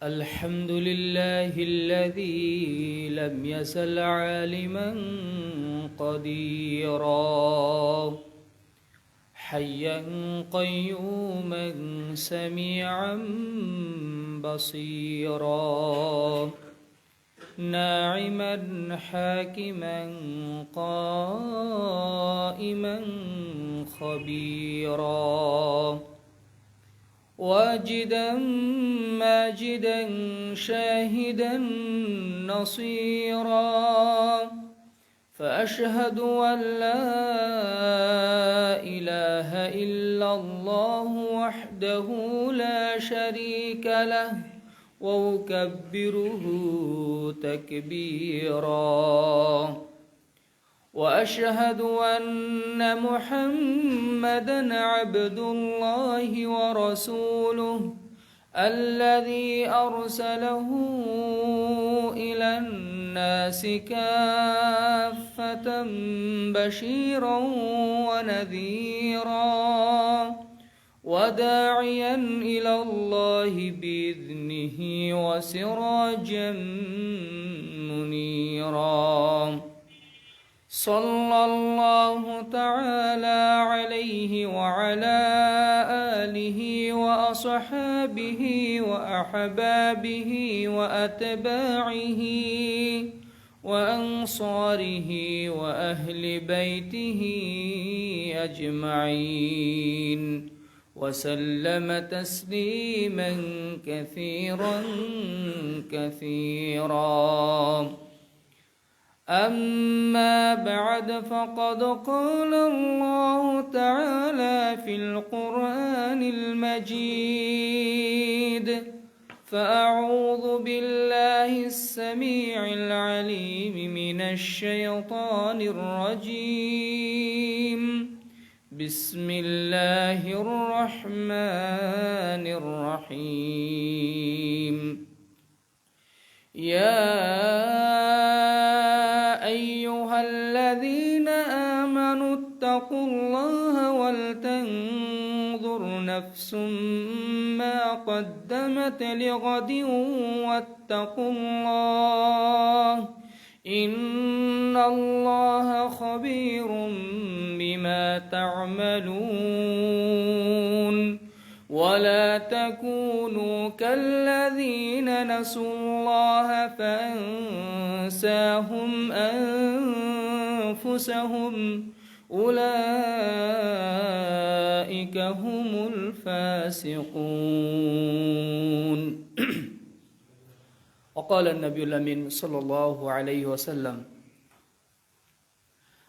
الحمد لله الذي لم يزل عالما قديرا حيا قيوما سميعا بصيرا ناعما حاكما قائما خبيرا واجدا ماجدا شاهدا نصيرا فأشهد أن لا إله إلا الله وحده لا شريك له وأكبره تكبيرا وأشهد أن محمدًا عبد الله ورسوله الذي أرسله إلى الناس كافة بشيرا ونذيرا وداعيا إلى الله بإذنه وسراجا منيرا صلى الله تعالى عليه وعلى آله وأصحابه وأحبابه وأتباعه وأنصاره وأهل بيته أجمعين وسلم تسليما كثيرا كثيرا. أما بعد فقد قال الله تعالى في القرآن المجيد فأعوذ بالله السميع العليم من الشيطان الرجيم بسم الله الرحمن الرحيم يا أيها الذين آمنوا اتقوا الله ولتنظر نفس ما قدمت لغد واتقوا الله إن الله خبير بما تعملون ولا تكونوا كالذين نسوا الله فأنساهم أنفسهم أولئك هم الفاسقون. وقال النبي الأمين صلى الله عليه وسلم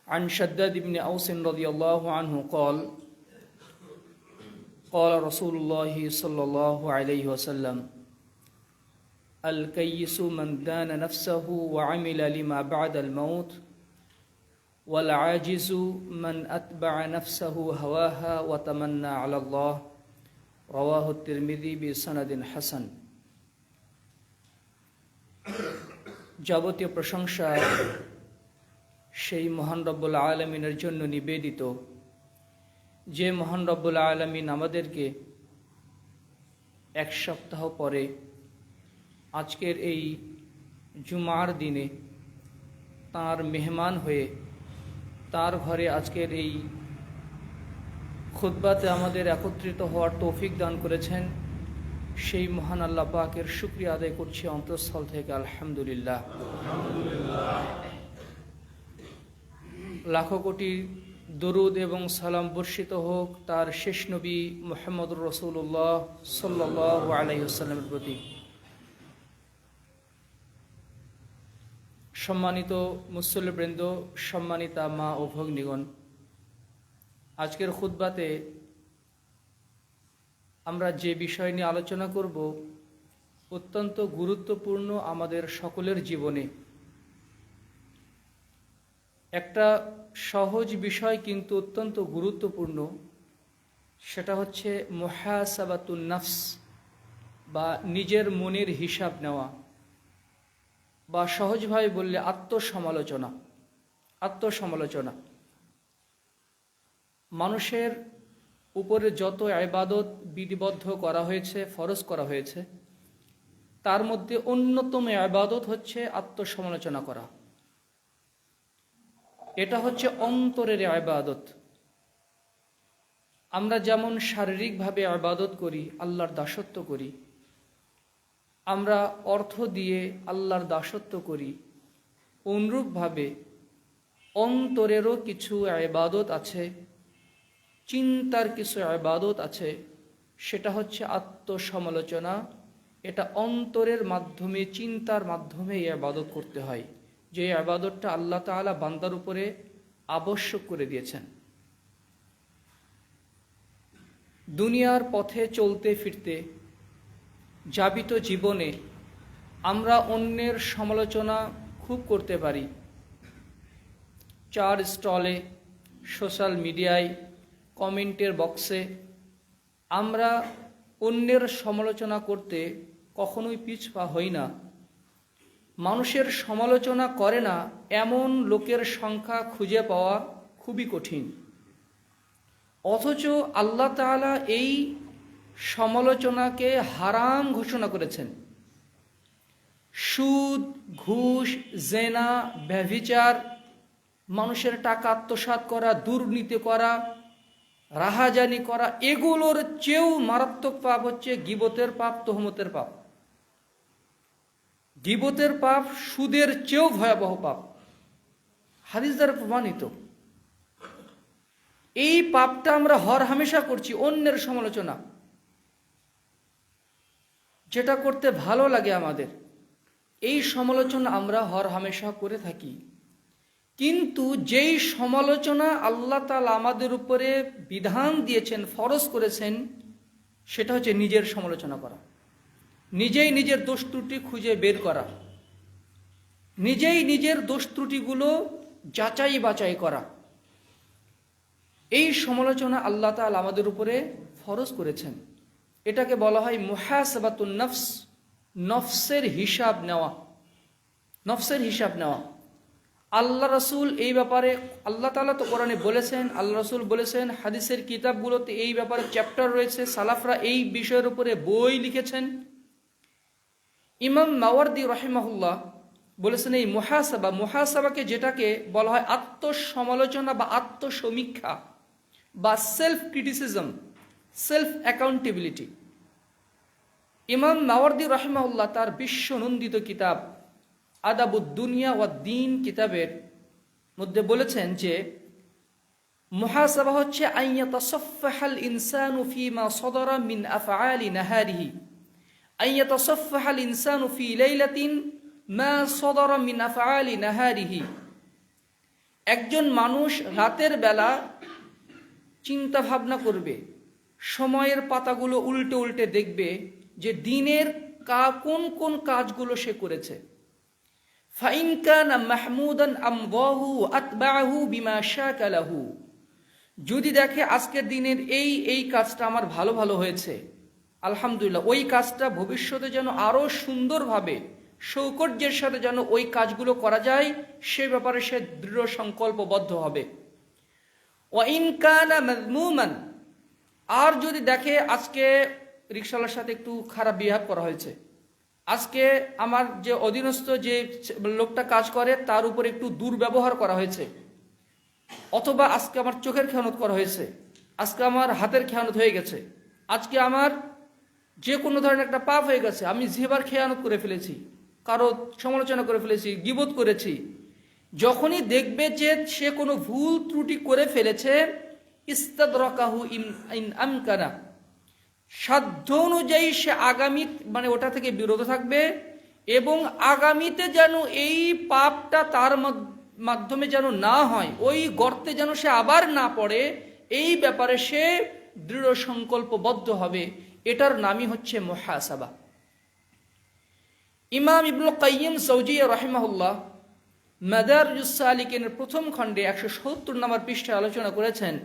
عن شداد بن أوس رضي الله عنه قال قال رسول الله صلى الله عليه وسلم الكيس من دان نفسه وعمل لما بعد الموت والعاجز من أتبع نفسه هواها وتمنى على الله رواه الترمذي بسند حسن. যাবতীয় প্রশংসা সেই মহান রব্বুল আলামিনের জন্য নিবেদিত, যে মহান রব্বুল আলামিন আমাদেরকে এক সপ্তাহ পরে আজকের এই জুমার দিনে তার মেহমান হয়ে তার ঘরে আজকের এই খুতবাতে আমাদের একত্রিত হওয়ার তৌফিক দান করেছেন, সেই মহান আল্লাহ পাকের শুকরিয়া আদায় করছি অন্তঃস্থল থেকে আলহামদুলিল্লাহ। লাখো কোটি দরুদ এবং সালাম বর্ষিত হোক তার শেষ নবী মুহাম্মদুর রাসূলুল্লাহ সাল্লাল্লাহু আলাইহি ওয়াসাল্লামের প্রতি। সম্মানিত মুসল্লিবৃন্দ, সম্মানিতা মা ও ভগ্নীগণ, আজকের খুতবাতে আমরা যে বিষয় নিয়ে আলোচনা করব অত্যন্ত গুরুত্বপূর্ণ আমাদের সকলের জীবনে। একটা সহজ বিষয় কিন্তু অত্যন্ত গুরুত্বপূর্ণ, সেটা হচ্ছে মুহাসাবাতুন নফস বা নিজের মনের হিসাব নেওয়া, বা সহজভাবে বললে আত্মসমালোচনা। মানুষের উপরে যত ইবাদত বিধিবদ্ধ করা হয়েছে, ফরজ করা হয়েছে, তার মধ্যে অন্যতম ইবাদত হচ্ছে আত্মসমালোচনা করা। এটা হচ্ছে অন্তরের ইবাদত। আমরা যেমন শারীরিকভাবে ইবাদত করি, আল্লাহর দাসত্ব করি, আমরা অর্থ দিয়ে আল্লাহর দাসত্ব করি, অনুরূপভাবে অন্তরেরও কিছু ইবাদত আছে, চিন্তার কিছু ইবাদত আছে। সেটা হচ্ছে আত্মসমালোচনা। এটা অন্তরের মাধ্যমে, চিন্তার মাধ্যমে এই ইবাদত করতে হয়, যে ইবাদতটা আল্লাহ তাআলা বান্দার উপরে আবশ্যক করে দিয়েছেন। দুনিয়ার পথে চলতে ফিরতে, যাপিত জীবনে আমরা অন্যের সমালোচনা খুব করতে পারি। চার স্টলে, সোশ্যাল মিডিয়ায়, কমেন্টের বক্সে আমরা অন্যের সমালোচনা করতে কখনোই পিছপা হই না। মানুষের সমালোচনা করে না এমন লোকের সংখ্যা খুঁজে পাওয়া খুবই কঠিন। অথচ আল্লাহ তাআলা এই সমালোচনাকে হারাম ঘোষণা করেছেন। সুদ, ঘুষ, জেনা, ব্যভিচার, মানুষের টাকা আত্মসাৎ করা, দুর্নীতি করা, রাহাজানি করা, এগুলোর চেয়েও মারাত্মক পাপ হচ্ছে গীবতের পাপ, তোহমতের পাপ। গীবতের পাপ সুদের চেয়েও ভয়াবহ পাপ, হাদিস দ্বারা প্রমাণিত। এই পাপটা আমরা হর হামেশা করছি, অন্যের সমালোচনা, যেটা করতে ভালো লাগে আমাদের, এই সমালোচনা আমরা হর হামেশা করে থাকি। কিন্তু যেই সমালোচনা আল্লাহ তাআলা আমাদের উপরে বিধান দিয়েছেন, ফরজ করেছেন, সেটা হচ্ছে নিজের সমালোচনা করা, নিজেই নিজের দোষ ত্রুটি খুঁজে বের করা, নিজেই নিজের দোষ ত্রুটিগুলো যাচাই বাছাই করা। এই সমালোচনা আল্লাহ তাআলা আমাদের উপরে ফরজ করেছেন। এটাকে বলা হয় মুহাসাবাতুন নফস, নফসের হিসাব নেওয়া, নফসের হিসাব নেওয়া। আল্লাহ রাসূল এই ব্যাপারে, আল্লাহ তাআলা তো কোরআনে বলেছেন, আল্লাহ রাসূল বলেছেন, হাদিসের কিতাবগুলোতে এই ব্যাপারে চ্যাপ্টার রয়েছে, সালাফরা এই বিষয়ের উপরে বই লিখেছেন। ইমাম মাওয়ারদি রাহিমাহুল্লাহ বলেছেন, এই মুহাসাবাকে যেটাকে বলা হয় আত্মসমালোচনা বা আত্মসমীক্ষা বা সেলফ ক্রিটিসিজম, সেলফ অ্যাকাউন্টেবিলিটি। ইমাম মাওয়ারদি রাহিমাহুল্লাহ তার বিশ্বনন্দিত কিতাব আদাবুদ দুনিয়া ওয়াদ দ্বীন কিতাবের মধ্যে বলেছেন যে মুহাসাবা হচ্ছে আইয়াতাসাফফাহাল ইনসানু ফীমা সাদারা মিন আফআলি নাহারিহি, আইয়াতাসাফফাহাল ইনসানু ফী লাইলাতিন মা সাদারা মিন আফআলি নাহারিহি। একজন মানুষ রাতের বেলা চিন্তা ভাবনা করবে, সময়ের পাতাগুলো উল্টে উল্টে দেখবে যে দিনের কোন কোন কাজগুলো সে করেছে। ফাইন কানা মাহমুদান আমদাহু আতবাহু বিমা শাকা লাহু, যদি দেখে আজকের দিনের এই এই কাজটা আমার ভালো ভালো হয়েছে, আলহামদুলিল্লাহ, ওই কাজটা ভবিষ্যতে যেন আরো সুন্দরভাবে সৌকর্যের সাথে যেন ওই কাজগুলো করা যায়, সে ব্যাপারে সে দৃঢ় সংকল্পবদ্ধ হবে। ওয়াইন কানা মাযমুমান, আর যদি দেখে আজকে রিকশাওয়ালার সাথে একটু খারাপ বিহেভ করা হয়েছে, আজকে আমার যে অধীনস্থ যে লোকটা কাজ করে তার উপর একটু দুর্ব্যবহার করা হয়েছে, অথবা আজকে আমার চোখের খেয়ানত করা হয়েছে, আজকে আমার হাতের খেয়ানত হয়ে গেছে, আজকে আমার যে কোনো ধরনের একটা পাপ হয়ে গেছে, আমি জিহ্বার খেয়ানত করে ফেলেছি, কারো সমালোচনা করে ফেলেছি, গীবত করেছি। যখনই দেখবে যে সে কোনো ভুল ত্রুটি করে ফেলেছে, ইস্তাদরাকাহু ইন আমকানা, সাধ্য অনুযায়ী সে আগামী ওটা থেকে বিরত থাকবে, এবং আগামীতে যেন এই পাপটা তার মাধ্যমে যেন না হয়, ওই গর্তে যেন সে আবার না পড়ে, এই ব্যাপারে সে দৃঢ় সংকল্পবদ্ধ হবে। এটার নামই হচ্ছে মুহাসাবা। ইমাম ইবনুল কাইয়িম জাওজিয়্যি রাহিমাহুল্লাহ মাদারিজুস সালিকিনের প্রথম খণ্ডে 170 নম্বর পৃষ্ঠায় আলোচনা করেছেন,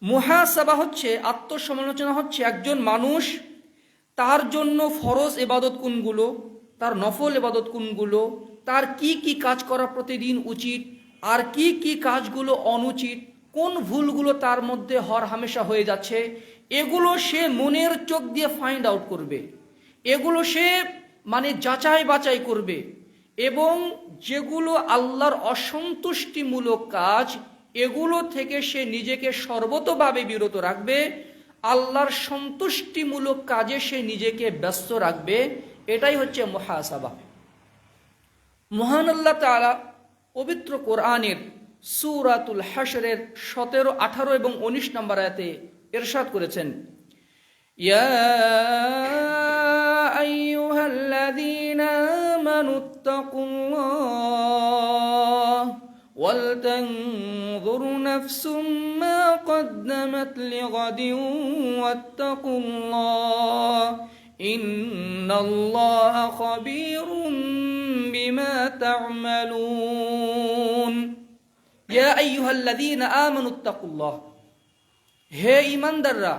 মুহাসাবা হচ্ছে, আত্মসমালোচনা হচ্ছে একজন মানুষ তার জন্য ফরজ ইবাদত কোনগুলো, তার নফল ইবাদত কোনগুলো, তার কি কি কাজ করা প্রতিদিন উচিত, আর কি কি কাজগুলো অনুচিত, কোন ভুলগুলো তার মধ্যে হরহামেশা হয়ে যাচ্ছে, এগুলো সে মনের চোখ দিয়ে ফাইন্ড আউট করবে, এগুলো সে যাচাই বাছাই করবে, এবং যেগুলো আল্লাহর অসন্তুষ্টিমূলক কাজ এগুলো থেকে সে নিজেকে সর্বতভাবে বিরত রাখবে, আল্লাহর সন্তুষ্টিমূলক কাজে সে নিজেকে ব্যস্ত রাখবে। এটাই হচ্ছে মুহাসাবা। মহান আল্লাহ তাআলা পবিত্র কোরআনের সূরাতুল হাশরের 17, 18 এবং 19 নম্বর আয়াতে ইরশাদ করেছেন, ইয়া আইয়ুহাল্লাযীনা আমানুত্তাকুল্লাহ ওয়াল তানযুর নাফসুম মা কদ্দামাত লিগাদিন ওয়াত্তাকুল্লাহ ইন্নাল্লাহা খাবীরুম বিমা তা'মালুন। ইয়া আইয়ুহাল্লাযীনা আমানুত্তাকুল্লাহ, হে ঈমানদাররা,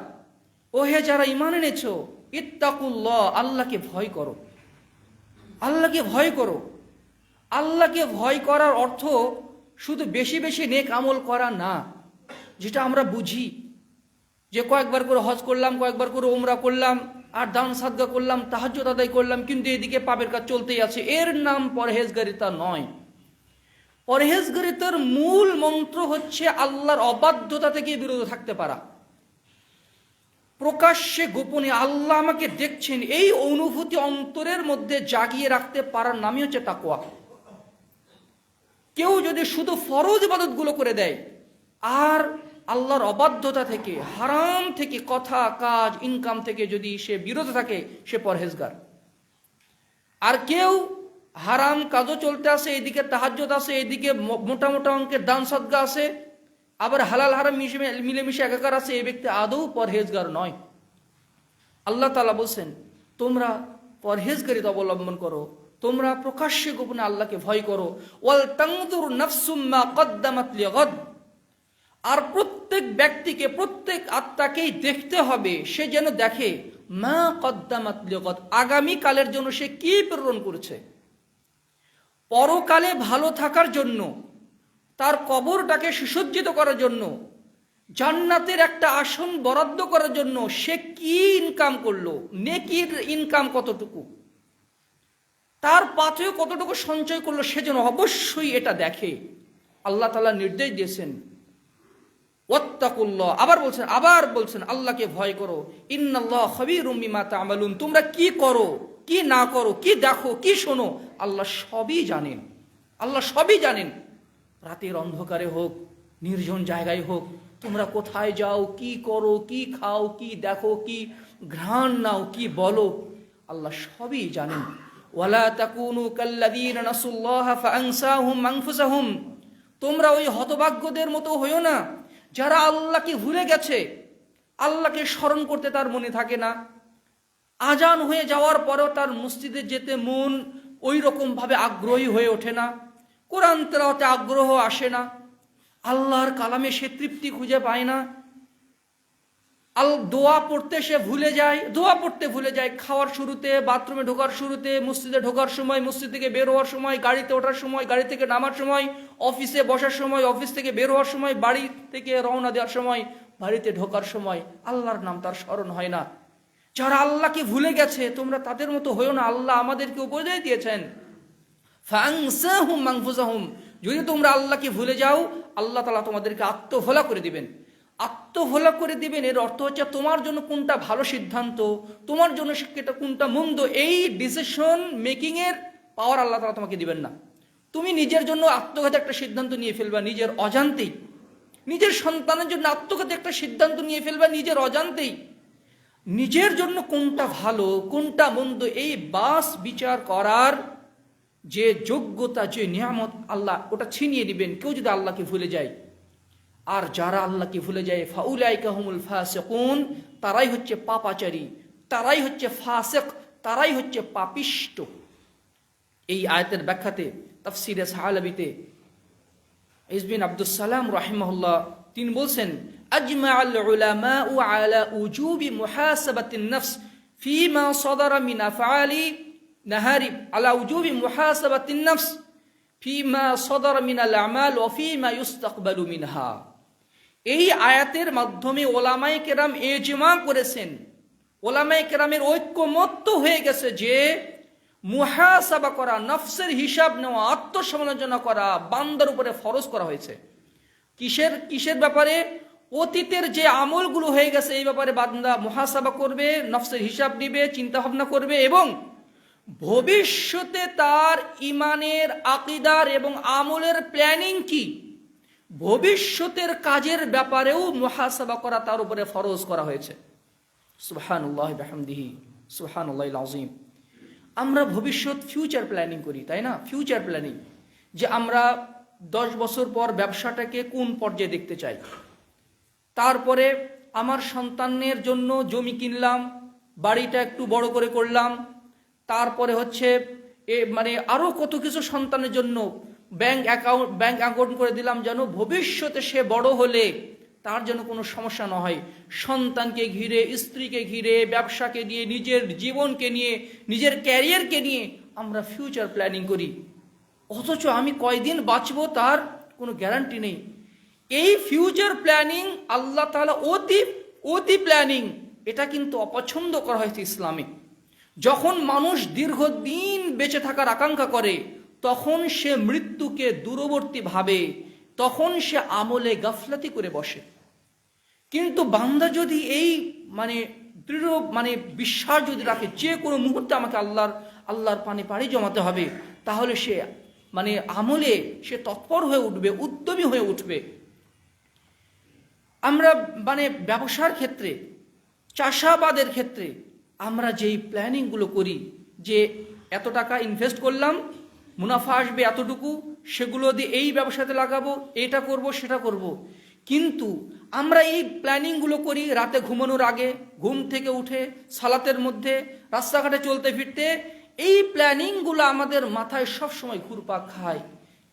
ও হে যারা ঈমান এনেছো, ইত্তাকুল্লাহ, আল্লাহকে ভয় করো, আল্লাহকে ভয় করো। আল্লাহকে ভয় করার অর্থ শুধু বেশি বেশি নেক আমল করা না, যেটা আমরা বুঝি যে কয়েকবার করে হজ করলাম, কয়েকবার করে উমরা করলাম, আর দান সাদকা করলাম, তাহাজ্জুদ আদায় করলাম, কিন্তু এদিকে পাপের কাজ চলতেই আছে, এর নাম পরহেজগারিতা নয়। পরহেজগারিতার মূল মন্ত্র হচ্ছে আল্লাহর অবাধ্যতা থেকে বিরত থাকতে পারা। প্রকাশ্যে গোপনে আল্লাহ আমাকে দেখছেন, এই অনুভূতি অন্তরের মধ্যে জাগিয়ে রাখতে পারার নামই হচ্ছে তাকওয়া। কেউ যদি শুধু ফরজ ইবাদতগুলো করে দেয় আর আল্লাহর অবাধ্যতা থেকে, হারাম থেকে, কথা কাজ ইনকাম থেকে যদি সে বিরত থাকে, সে পরহেজগার। আর কেউ হারাম কাজও চলতে আসে, এদিকে তাহাজ্জুদ আসে, এদিকে মোটা মোটা অঙ্কের দান সদকা আসে, আবার হালাল হারাম মিলেমিশে একাকার আছে, এই ব্যক্তি আদৌ পরহেজগার নয়। আল্লাহ তাআলা বলছেন, তোমরা পরহেজগারিতা অবলম্বন করো, তোমরা প্রকাশ্যে গোপনে আল্লাহকে ভয় করো। ওয়াল তানযুর নাফসুম মা কদ্দামাত লিগাদ, আর প্রত্যেক ব্যক্তিকে, প্রত্যেক আত্মাকেই দেখতে হবে, সে যেন দেখে মা কদ্দামাত লিগাদ, আগামী কালের জন্য সে কি প্রেরণ করেছে। পরকালে ভালো থাকার জন্য, তার কবরটাকে সুসজ্জিত করার জন্য, জান্নাতের একটা আসন বরাদ্দ করার জন্য সে কি ইনকাম করলো, নেকির ইনকাম কতটুকু, তার পাথেও কতটুকু সঞ্চয় করলো, সে যেন অবশ্যই এটা দেখে। আল্লাহ তাআলা নির্দেশ দিয়েছেন ওয়াত্তাকুল্লাহ, আবার বলছেন আল্লাহকে ভয় করো, ইন্নাল্লাহা খাবীরুম বিমা তা'মালুন, তোমরা কি করো, কি না করো, কি দেখো, কি শোনো, আল্লাহ সবই জানেন। আল্লাহ সবই জানেন। রাতের অন্ধকারে হোক, নির্জন জায়গায় হোক, তোমরা কোথায় যাও, কি করো, কি খাও, কি দেখো, কি ঘ্রাণ নাও, কি বলো, আল্লাহ সবই জানেন। ওয়ালা তাকুনু কাল্লাযীনা নাসুল্লাহা ফাআনসাহুম আনফুসাহুম, তোমরা ওই হতভাগ্যদের মতো হইও না যারা আল্লাহকে ভুলে গেছে, আল্লাহকে স্মরণ করতে তার মনে থাকে না, আজান হয়ে যাওয়ার পরেও তার মসজিদে যেতে মন ওই রকম ভাবে আগ্রহী হয়ে ওঠে না, কোরআন তেলাওয়াতে আগ্রহ আসে না, আল্লাহর কালামে সে তৃপ্তি খুঁজে পায় না, দোয়া পড়তে সে ভুলে যায়, দোয়া পড়তে ভুলে যায়, খাওয়ার শুরুতে, বাথরুমে ঢোকার শুরুতে, মসজিদে ঢোকার সময়, মসজিদ থেকে বের হওয়ার সময়, গাড়িতে ওঠার সময়, গাড়ি থেকে নামার সময়, অফিসে বসার সময়, অফিস থেকে বের হওয়ার সময়, বাড়ি থেকে রওনা দেওয়ার সময়, বাড়িতে ঢোকার সময় আল্লাহর নাম তার স্মরণ হয় না। যারা আল্লাহকে ভুলে গেছে, তোমরা তাদের মতো হইও না। আল্লাহ আমাদেরকে উপদেশ দিয়েছেন, ফাআনসাহুম আনফুসাহুম, যদি তোমরা আল্লাহকে ভুলে যাও, আল্লাহ তাআলা তোমাদেরকে আত্মভোলা করে দিবেন। আত্মভোলা করে দিবেন এর অর্থ হচ্ছে তোমার জন্য কোনটা ভালো সিদ্ধান্ত, তোমার জন্য কোনটা মন্দ, এই ডিসিশন মেকিং এর পাওয়ার আল্লাহ তাআলা তোমাকে দিবেন না। তুমি নিজের জন্য আত্মঘাতী একটা সিদ্ধান্ত নিয়ে ফেলবা নিজের অজান্তেই, নিজের সন্তানের জন্য আত্মঘাতী একটা সিদ্ধান্ত নিয়ে ফেলবা নিজের অজান্তেই। নিজের জন্য কোনটা ভালো, কোনটা মন্দ, এই বাস বিচার করার যে যোগ্যতা, যে নিয়ামত আল্লাহ ওটা ছিনিয়ে দিবেন কেউ যদি আল্লাহকে ভুলে যায়। আর যারা আল্লাহকে ভুলে যায়, ফাউলাইকা হুমুল ফাসিকুন, তারাই হচ্ছে পাপাচারী, তারাই হচ্ছে ফাসিক, তারাই হচ্ছে পাপিষ্ট। এই আয়াতের ব্যাখ্যাতে তাফসিরে সাহালাবিতে ইসবিন আব্দুস সালাম রাহিমাহুল্লাহ তিনি বলছেন, আজমাআল উলামাউ আলা উজুবি মুহাসাবাতিন নফস ফিমা সাদারা মিন আফআলি নাহারি আলা উজুবি মুহাসাবাতিন নফস ফিমা সাদারা মিনাল আমাল ওয়া ফিমা ইউস্তাকবালু মিনহা। এই আয়াতের মাধ্যমে ওলামায়ে কেরাম ইজমা করেছেন, ওলামায়ে কেরামের ঐক্যমত্য হয়ে গেছে যে মুহাসাবা করা, নফসের হিসাব নেওয়া, আত্মসমালোচনা করা বান্দার উপরে ফরজ করা হয়েছে। কিসের ব্যাপারে? অতীতের যে আমলগুলো হয়ে গেছে এই ব্যাপারে বান্দা মুহাসাবা করবে, নফসের হিসাব নিবে, চিন্তা ভাবনা করবে, এবং ভবিষ্যতে তার ইমানের, আকীদার এবং আমলের প্ল্যানিং কি, ভবিষ্যতের কাজের ব্যাপারেও মুহাসাবা করা তার উপরে ফরজ করা হয়েছে। সুবহানাল্লাহ বিহামদিহি, সুবহানাল্লাহিল আযীম। আমরা ভবিষ্যৎ ফিউচার প্ল্যানিং করি, তাই না? ফিউচার প্ল্যানিং, যে আমরা 10 বছর পর ব্যবসাটাকে কোন পর্যায়ে দেখতে চাই, তারপরে আমার সন্তানের জন্য জমি কিনলাম, বাড়িটা একটু বড় করে করলাম, তারপরে হচ্ছে মানে আরো কত কিছু সন্তানের জন্য ব্যাংক অ্যাকাউন্ট করে দিলাম, যেন ভবিষ্যতে সে বড় হলে তার যেন কোনো সমস্যা না হয়। সন্তানকে ঘিরে, স্ত্রীকে ঘিরে, ব্যবসাকে নিয়ে, নিজের জীবনকে নিয়ে, নিজের ক্যারিয়ারকে নিয়ে আমরা ফিউচার প্ল্যানিং করি, অথচ আমি কয়দিন বাঁচবো তার কোনো গ্যারান্টি নেই। এই ফিউচার প্ল্যানিং আল্লাহ তাআলা অতি প্ল্যানিং, এটা কিন্তু অপছন্দ করা হয়েছে ইসলামে। যখন মানুষ দীর্ঘদিন বেঁচে থাকার আকাঙ্ক্ষা করে, তখন সে মৃত্যুকে দূরবর্তী ভাবে, তখন সে আমলে গাফলাতি করে বসে। কিন্তু বান্দা যদি এই দৃঢ় বিশ্বাস যদি রাখে যে কোনো মুহূর্তে আমাকে আল্লাহর পানে পাড়ি জমাতে হবে, তাহলে সে আমলে সে তৎপর হয়ে উঠবে, উদ্যমী হয়ে উঠবে। আমরা ব্যবসার ক্ষেত্রে, চাষাবাদের ক্ষেত্রে আমরা যেই প্ল্যানিংগুলো করি, যে এত টাকা ইনভেস্ট করলাম, মুনাফা আসবে এতটুকু, সেগুলো দিয়ে এই ব্যবসাতে লাগাবো, এটা করব, সেটা করব। কিন্তু আমরা এই প্ল্যানিংগুলো করি রাতে ঘুমানোর আগে, ঘুম থেকে উঠে, সালাতের মধ্যে, রাস্তাঘাটে চলতে ফিরতে। এই প্ল্যানিংগুলো আমাদের মাথায় সবসময় ঘুরপাক খায়,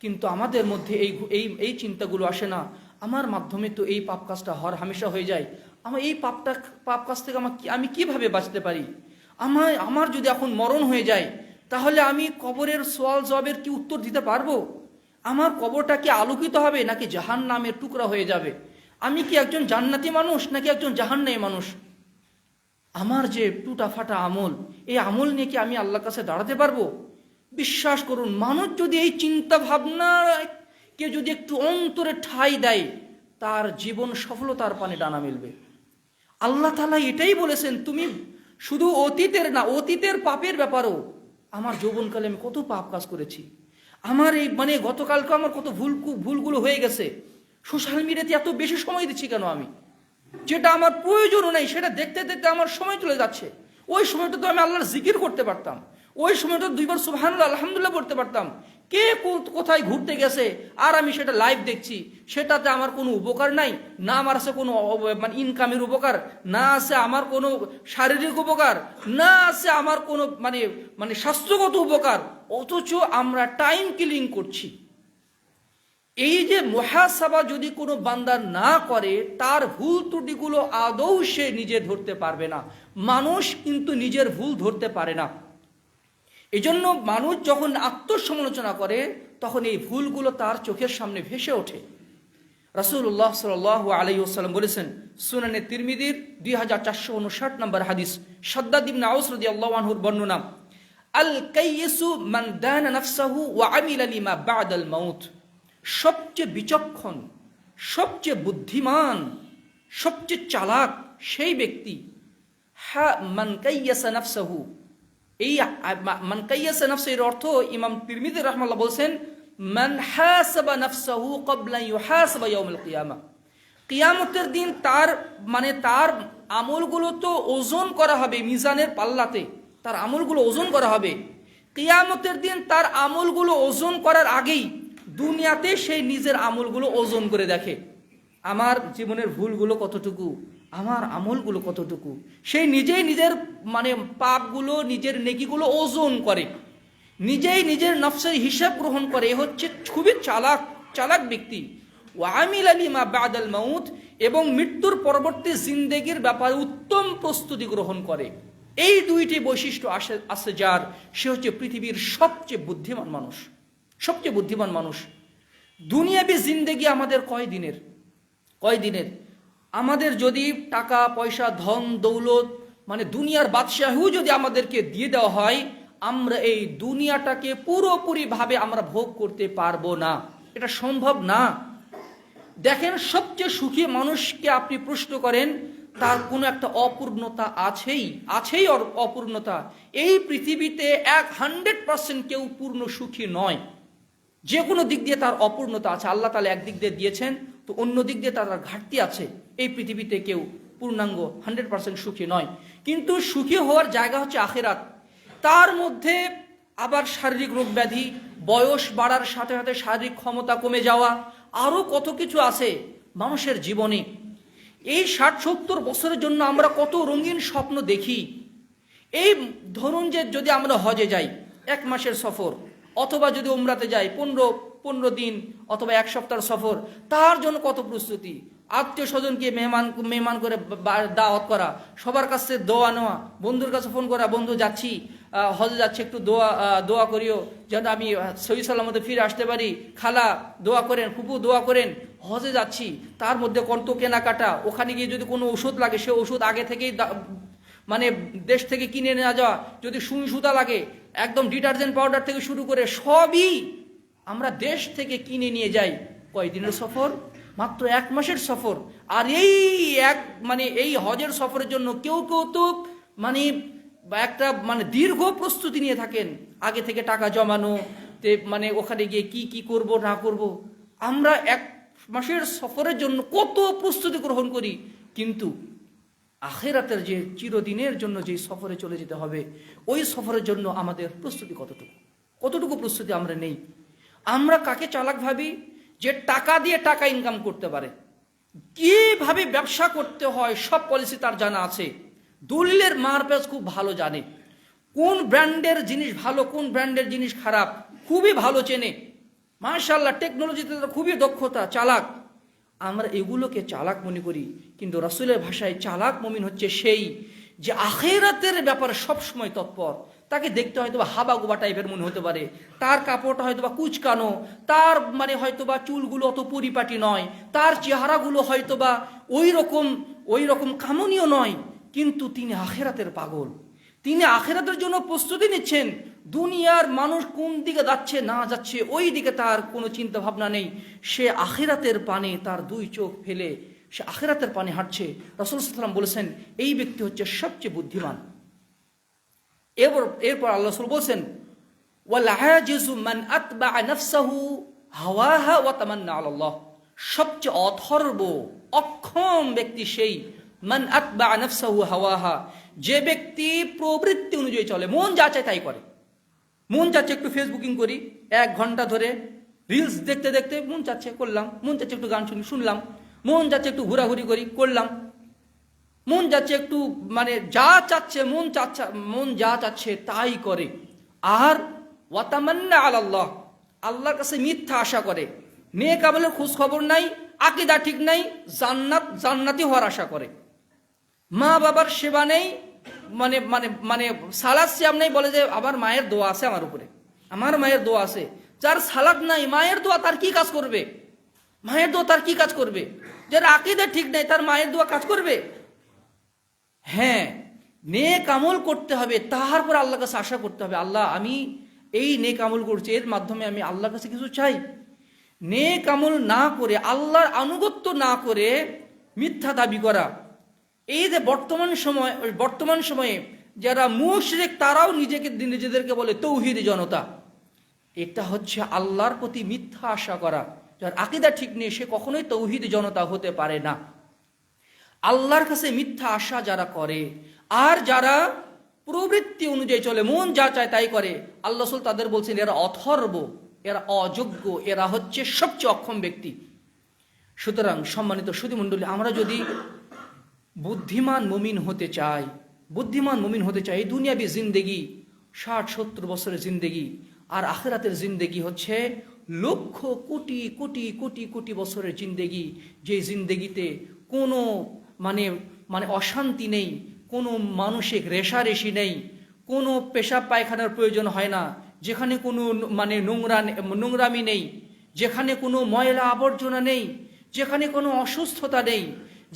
কিন্তু আমাদের মধ্যে এই চিন্তাগুলো আসে না, আমার মাধ্যমে তো এই পাপ কাজটা হামেশা হয়ে যায়, আমার এই পাপ কাজ থেকে আমি কিভাবে বাঁচতে পারি? আমার যদি এখন মরণ হয়ে যায়, তাহলে আমি কবরের সওয়াল জবাবের কি উত্তর দিতে পারবো? আমার কবরটা কি আলোকিত হবে, নাকি জাহান্নামের টুকরা হয়ে যাবে? আমি কি একজন জান্নাতি মানুষ, নাকি একজন জাহান্নামী মানুষ? আমার যে টুটা ফাটা আমল, এই আমল নিয়ে কি আমি আল্লাহর কাছে দাঁড়াতে পারবো? বিশ্বাস করুন, মানুষ যদি এই চিন্তা ভাবনাকে যদি একটু অন্তরে ঠাঁই দেয়, তার জীবন সফলতার পানে ডানা মেলবে। আল্লাহ তাআলা এটাই বলেছেন, তুমি শুধু অতীতের না, অতীতের পাপের ব্যাপারও, আমার যৌবনকালে আমি কত পাপ কাজ করেছি, আমার এই গতকালকে আমার কত ভুলগুলো হয়ে গেছে, সোশ্যাল মিডিয়াতে এত বেশি সময় দিচ্ছি কেন আমি, যেটা আমার প্রয়োজনও নেই, সেটা দেখতে দেখতে আমার সময় চলে যাচ্ছে। ওই সময়টা তো আমি আল্লাহর জিকির করতে পারতাম, ওই সময়টা 2 বার সুবহানাল্লাহ আলহামদুলিল্লাহ পড়তে পারতাম। কে কোথায় ঘুরতে গেছে আর আমি সেটা লাইভ দেখছি, সেটাতে আমার কোনো উপকার নাই, না আমার আছে কোনো ইনকামের উপকার, না আছে আমার কোনো শারীরিক উপকার, না আছে আমার কোনো স্বাস্থ্যগত উপকার, অথচ আমরা টাইম কিলিং করছি। এই যে মুহাসাবা যদি কোনো বান্দা না করে, তার ভুল ত্রুটিগুলো আদৌ সে নিজে ধরতে পারবে না। মানুষ কিন্তু নিজের ভুল ধরতে পারে না। এজন্য মানুষ যখন আত্মসমালোচনা করে, তখন এই ভুলগুলো তার চোখের সামনে ভেসে ওঠে। রাসূলুল্লাহ সাল্লাল্লাহু আলাইহি ওয়াসাল্লাম বলেছেন, সুনানে তিরমিজির 2459 নম্বর হাদিস, শাদ্দাদ ইবনে আউস রাদিয়াল্লাহু আনহুর বর্ণনা, আল কাইয়িসু মান দানা নাফসাহু ওয়া আমিলা লিমা বা'দাল মাউত। সবচেয়ে বিচক্ষণ, সবচেয়ে বুদ্ধিমান, সবচেয়ে চালাক সেই ব্যক্তি, মান কাইয়াসা নাফসাহু। এই মান কাইয়াসা নাফসা এর অর্থ ইমাম তিরমিজি রাহমাহুল্লাহ বলেছেন, মান হাসাবা নাফসাহু ক্বাবলা ইউহাসাবা ইয়াউমুল কিয়ামা। কিয়ামতের দিন তার আমলগুলো তো ওজন করা হবে মিজানের পাল্লাতে, তার আমলগুলো ওজন করা হবে। কিয়ামতের দিন তার আমলগুলো ওজন করার আগেই দুনিয়াতে সেই নিজের আমলগুলো ওজন করে দেখে, আমার জীবনের ভুলগুলো কতটুকু, আমার আমলগুলো কতটুকু। সেই নিজেই নিজের পাপগুলো, নিজের নেকিগুলো ওজন করে, নিজেই নিজের নফসের হিসাব গ্রহণ করে। এ হচ্ছে খুবই চালাক ব্যক্তি। ওয়া আমিলা লিমা বা'দাল মাউত, এবং মৃত্যুর পরবর্তী জিন্দেগির ব্যাপারে উত্তম প্রস্তুতি গ্রহণ করে। এই দুইটি বৈশিষ্ট্য আছে যার, সে হচ্ছে পৃথিবীর সবচেয়ে বুদ্ধিমান মানুষ। সবচেয়ে বুদ্ধিমান মানুষ। দুনিয়াবি জিন্দেগি আমাদের কয় দিনের? কয়দিনের? আমাদের যদি টাকা পয়সা ধন দৌলত মানে দুনিয়ার বাদশাহও যদি আমাদেরকে দিয়ে দেওয়া হয়, আমরা এই দুনিয়াটাকে পুরোপুরিভাবে আমরা ভোগ করতে পারবো না, এটা সম্ভব না। দেখেন, সবচেয়ে সুখী মানুষকে আপনি প্রশ্ন করেন, তার কোনো একটা অপূর্ণতা আছেই অপূর্ণতা। এই পৃথিবীতে 100% কেউ পূর্ণ সুখী নয়, যে কোনো দিক দিয়ে তার অপূর্ণতা আছে। আল্লাহ তাআলা একদিক দিয়ে দিয়েছেন, তো অন্য দিক দিয়ে তার ঘাটতি আছে। এই পৃথিবীতে কেউ পূর্ণাঙ্গ 100% সুখী নয়, কিন্তু সুখী হওয়ার জায়গা হচ্ছে আখিরাত। তার মধ্যে আবার শারীরিক রোগ ব্যাধি, বয়স বাড়ার সাথে সাথে শারীরিক ক্ষমতা কমে যাওয়া, আরও কত কিছু আছে মানুষের জীবনে। এই 60-70 বছরের জন্য আমরা কত রঙিন স্বপ্ন দেখি। এই ধরুন যে যদি আমরা হজে যাই 1 মাসের সফর, অথবা যদি উমরাতে যাই 15 দিন অথবা 1 সপ্তাহের সফর, তার জন্য কত প্রস্তুতি, আত্মীয় স্বজনকে মেহমান করে দাওয়াত করা, সবার কাছে দোয়া নেওয়া, বন্ধুর কাছে ফোন করা, বন্ধু যাচ্ছি হজে যাচ্ছি, একটু দোয়া করিও যেন আমি সহি সালামতে ফিরে আসতে পারি, খালা দোয়া করেন, ফুপু দোয়া করেন। হজে যাচ্ছি, তার মধ্যে কত কেনাকাটা, ওখানে গিয়ে যদি কোনো ওষুধ লাগে সে ওষুধ আগে থেকেই মানে দেশ থেকে কিনে নেওয়া যাওয়া, যদি সুই সুতা লাগে একদম ডিটারজেন্ট পাউডার থেকে শুরু করে সবই আমরা দেশ থেকে কিনে নিয়ে যাই। কয়দিনের সফর? মাত্র 1 মাসের সফর। আর এই হজের সফরের জন্য কেউ তো একটা দীর্ঘ প্রস্তুতি নিয়ে থাকেন, আগে থেকে টাকা জমানো, ওখানে গিয়ে কি করব না করব। আমরা 1 মাসের সফরের জন্য কত প্রস্তুতি গ্রহণ করি, কিন্তু আখিরাতের যে চিরদিনের জন্য যে সফরে চলে যেতে হবে, ওই সফরের জন্য আমাদের প্রস্তুতি কতটুকু প্রস্তুতি আমরা নেই। আমরা কাকে চালাক ভাবি? যে টাকা দিয়ে টাকা ইনকাম করতে পারে, কিভাবে ব্যবসা করতে হয় সব পলিসি তার জানা আছে, দলিলের মারপ্যাচ খুব ভালো জানে, কোন ব্র্যান্ডের জিনিস ভালো কোন ব্র্যান্ডের জিনিস খারাপ খুবই ভালো চেনে। মাশাআল্লাহ, টেকনোলজিতে খুবই দক্ষতা, চালাক। আমরা এগুলোকে চালাক মনে করি, কিন্তু রাসূলের ভাষায় চালাক মুমিন হচ্ছে সেই যে আখিরাতের ব্যাপারে সবসময় তৎপর। তাকে দেখতে হয়তো বা হাবাগোবা টাইপের মনে হতে পারে, তার কাপড়টা হয়তো বা কুচকানো, তার হয়তো বা চুলগুলো অত পরিপাটি নয়, তার চেহারাগুলো হয়তো বা ওই রকম কামনীয় নয়, কিন্তু তিনি আখিরাতের পাগল। তিনি আখিরাতের জন্য প্রস্তুতি নিচ্ছেন। দুনিয়ার মানুষ কোন দিকে যাচ্ছে না যাচ্ছে ওই দিকে তার কোনো চিন্তা ভাবনা নেই। সে আখিরাতের পানে তার 2 চোখ ফেলে সে আখিরাতের পানে হাঁটছে। রাসূল সাল্লাল্লাহু আলাইহি ওয়াসাল্লাম বলেছেন এই ব্যক্তি হচ্ছে সবচেয়ে বুদ্ধিমান। এরপর আল্লাহ রাসূল বলছেন, ওয়াল আজিজু মান আতবা'a নাফসাহু হাওয়াহা ওয়া তামান্না আলাল্লাহ। সবচেয়ে অক্ষম ব্যক্তি সেই মান আতবা'a নাফসাহু হাওয়াহা, যে ব্যক্তি প্রবৃত্তি অনুযায়ী চলে, মন যা চায় তাই করে। মন চাচ্ছে একটু ফেসবুকিং করি 1 ঘন্টা ধরে, রিলস দেখতে দেখতে মন চাচ্ছে করলাম, মন চাচ্ছে একটু গান শুনলাম, মন যাচ্ছে একটু ঘোরাঘুরি করি করলাম, মন যাচ্ছে একটু যা চাচ্ছে মন যা চাচ্ছে তাই করে। আর ওয়াতামান্না আলাল্লাহ, আল্লাহর কাছে মিথ্যা আশা করে, নেক আমলের খোঁজ খবর নাই, আকীদা ঠিক নাই, জান্নাতি হওয়ার আশা করে, মা বাবার সেবা নেই, সালাদ সিয়াম নেই, বলে যে আমার মায়ের দোয়া আছে আমার উপরে, আমার মায়ের দোয়া আছে। যার সালাদ নাই, মায়ের দোয়া তার কি কাজ করবে? মায়ের দোয়া তার কি কাজ করবে? যার আকীদা ঠিক নাই, তার মায়ের দোয়া কাজ করবে? হ্যাঁ, নেক আমল করতে হবে, তাহার পর আল্লাহর কাছে আশা করতে হবে, আল্লাহ আমি এই নেক আমল করছি, এর মাধ্যমে আমি আল্লাহর কাছে কিছু চাই। নেক আমল না করে, আল্লাহর আনুগত্য না করে মিথ্যা দাবি করা, এই যে বর্তমান সময়ে যারা মুশরিক তারাও নিজেদেরকে বলে তৌহিদি জনতা, এটা হচ্ছে আল্লাহর প্রতি মিথ্যা আশা করা। যার আকীদা ঠিক নেই সে কখনোই তৌহিদি জনতা হতে পারে না। আল্লাহর কাছে মিথ্যা আশা যারা করে আর যারা প্রবৃত্তি অনুযায়ী চলে, মন যা চায় তাই করে, আল্লাহ রাসূল তাদের বলছেন এরা অথর্ব, এরা অযোগ্য, এরা হচ্ছে সবচেয়ে অক্ষম ব্যক্তি। সুতরাং সম্মানিত সুধীমণ্ডলী, আমরা যদি বুদ্ধিমান মুমিন হতে চাই, এই দুনিয়াবি জিন্দেগি 60-70 বছরের জিন্দেগি, আর আখিরাতের জিন্দেগি হচ্ছে লক্ষ কোটি কোটি কোটি কোটি বছরের জিন্দেগি, যে জিন্দেগিতে কোনো অশান্তি নেই, কোনো মানসিক রেশারেশি নেই, কোনো পেশাব পায়খানার প্রয়োজন হয় না, যেখানে কোনো নোংরামি নেই, যেখানে কোনো ময়লা আবর্জনা নেই, যেখানে কোনো অসুস্থতা নেই,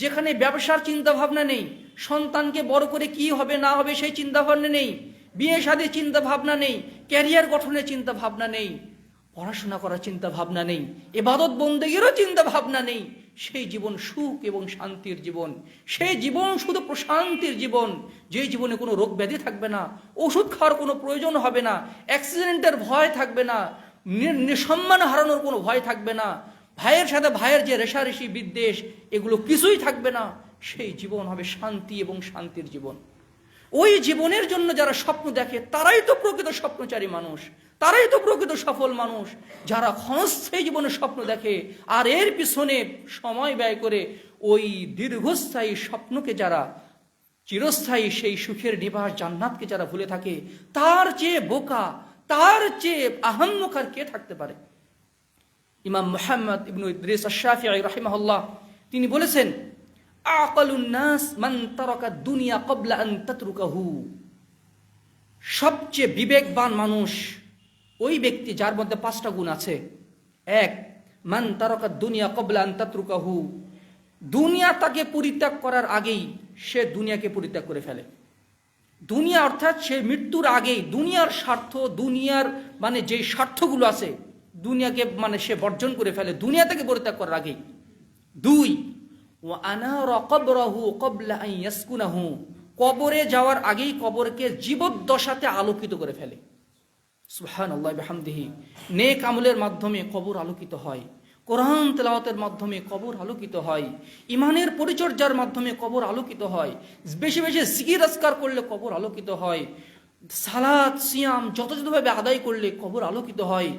যেখানে ব্যবসার চিন্তা ভাবনা নেই, সন্তানকে বড় করে কি হবে না হবে সেই চিন্তা ভাবনা নেই, বিয়ে শাদীর চিন্তা ভাবনা নেই, ক্যারিয়ার গঠনের চিন্তা ভাবনা নেই, পড়াশোনা করার চিন্তা ভাবনা নেই, ইবাদত বন্দেগীরও চিন্তা ভাবনা নেই, সেই জীবন সুখ এবং শান্তির জীবন। সেই জীবন শুধু প্রশান্তির জীবন, যে জীবনে কোনো রোগ ব্যাধি থাকবে না, ওষুধ খাওয়ার কোনো প্রয়োজন হবে না, অ্যাক্সিডেন্টের ভয় থাকবে না, সম্মান হারানোর কোনো ভয় থাকবে না, ভাইয়ের সাথে ভাইয়ের যে রেষারেষি বিদ্বেষ এগুলো কিছুই থাকবে না। সেই জীবন হবে শান্তি এবং শান্তির জীবন। ওই জীবনের জন্য যারা স্বপ্ন দেখে তারাই তো প্রকৃত স্বপ্নচারী মানুষ, তারাই তো প্রকৃত সফল মানুষ। যারা ক্ষণস্থায়ী জীবনের স্বপ্ন দেখে আর এর পিছনে সময় ব্যয় করে ওই দীর্ঘস্থায়ী স্বপ্নকে যারা চিরস্থায়ী সেই সুখের নিবাস জান্নাতকে যারা ভুলে থাকে, তার চেয়ে বোকা, তার চেয়ে আহাম্মক আর কে থাকতে পারে? ইমাম মুহাম্মদ ইবনু ইদ্রিস আশ-শাফিঈ রাহিমাহুল্লাহ তিনি বলেছেন, আকালুন নাস মান তারাকা দুনিয়া ক্বাবলা আন তাতরুকাহু। সবচেয়ে বিবেকবান মানুষ ওই ব্যক্তি যার মধ্যে 5টা গুণ আছে। 1, মান তারাকা দুনিয়া ক্বাবলা আন তাতরুকাহু, দুনিয়া তাকে পরিত্যাগ করার আগেই সে দুনিয়াকে পরিত্যাগ করে ফেলে। দুনিয়া অর্থাৎ সে মৃত্যুর আগেই দুনিয়ার স্বার্থ, দুনিয়ার মানে যেই স্বার্থগুলো আছে দুনিয়াকে মানে সে বর্জন করে ফেলে দুনিয়া থেকে পরিত্যাগ করার আগেই। 2, ওয়া আনারা কবরাহু ক্বাবলা আন ইয়াসকুনাহু, কবরে যাওয়ার আগেই কবরকে জীবদ্দশাতে আলোকিত করে ফেলে। সুবহানাল্লাহ বিহামদিহি। নেক আমলের মাধ্যমে কবর আলোকিত হয়, কোরআন তেলাওয়াতের মাধ্যমে কবর আলোকিত হয়, ইমানের পরিচর্যার মাধ্যমে কবর আলোকিত হয়, বেশি বেশি জিকির আজকার করলে কবর আলোকিত হয়, সালাত সিয়াম যথাযথভাবে আদায় করলে কবর আলোকিত হয়।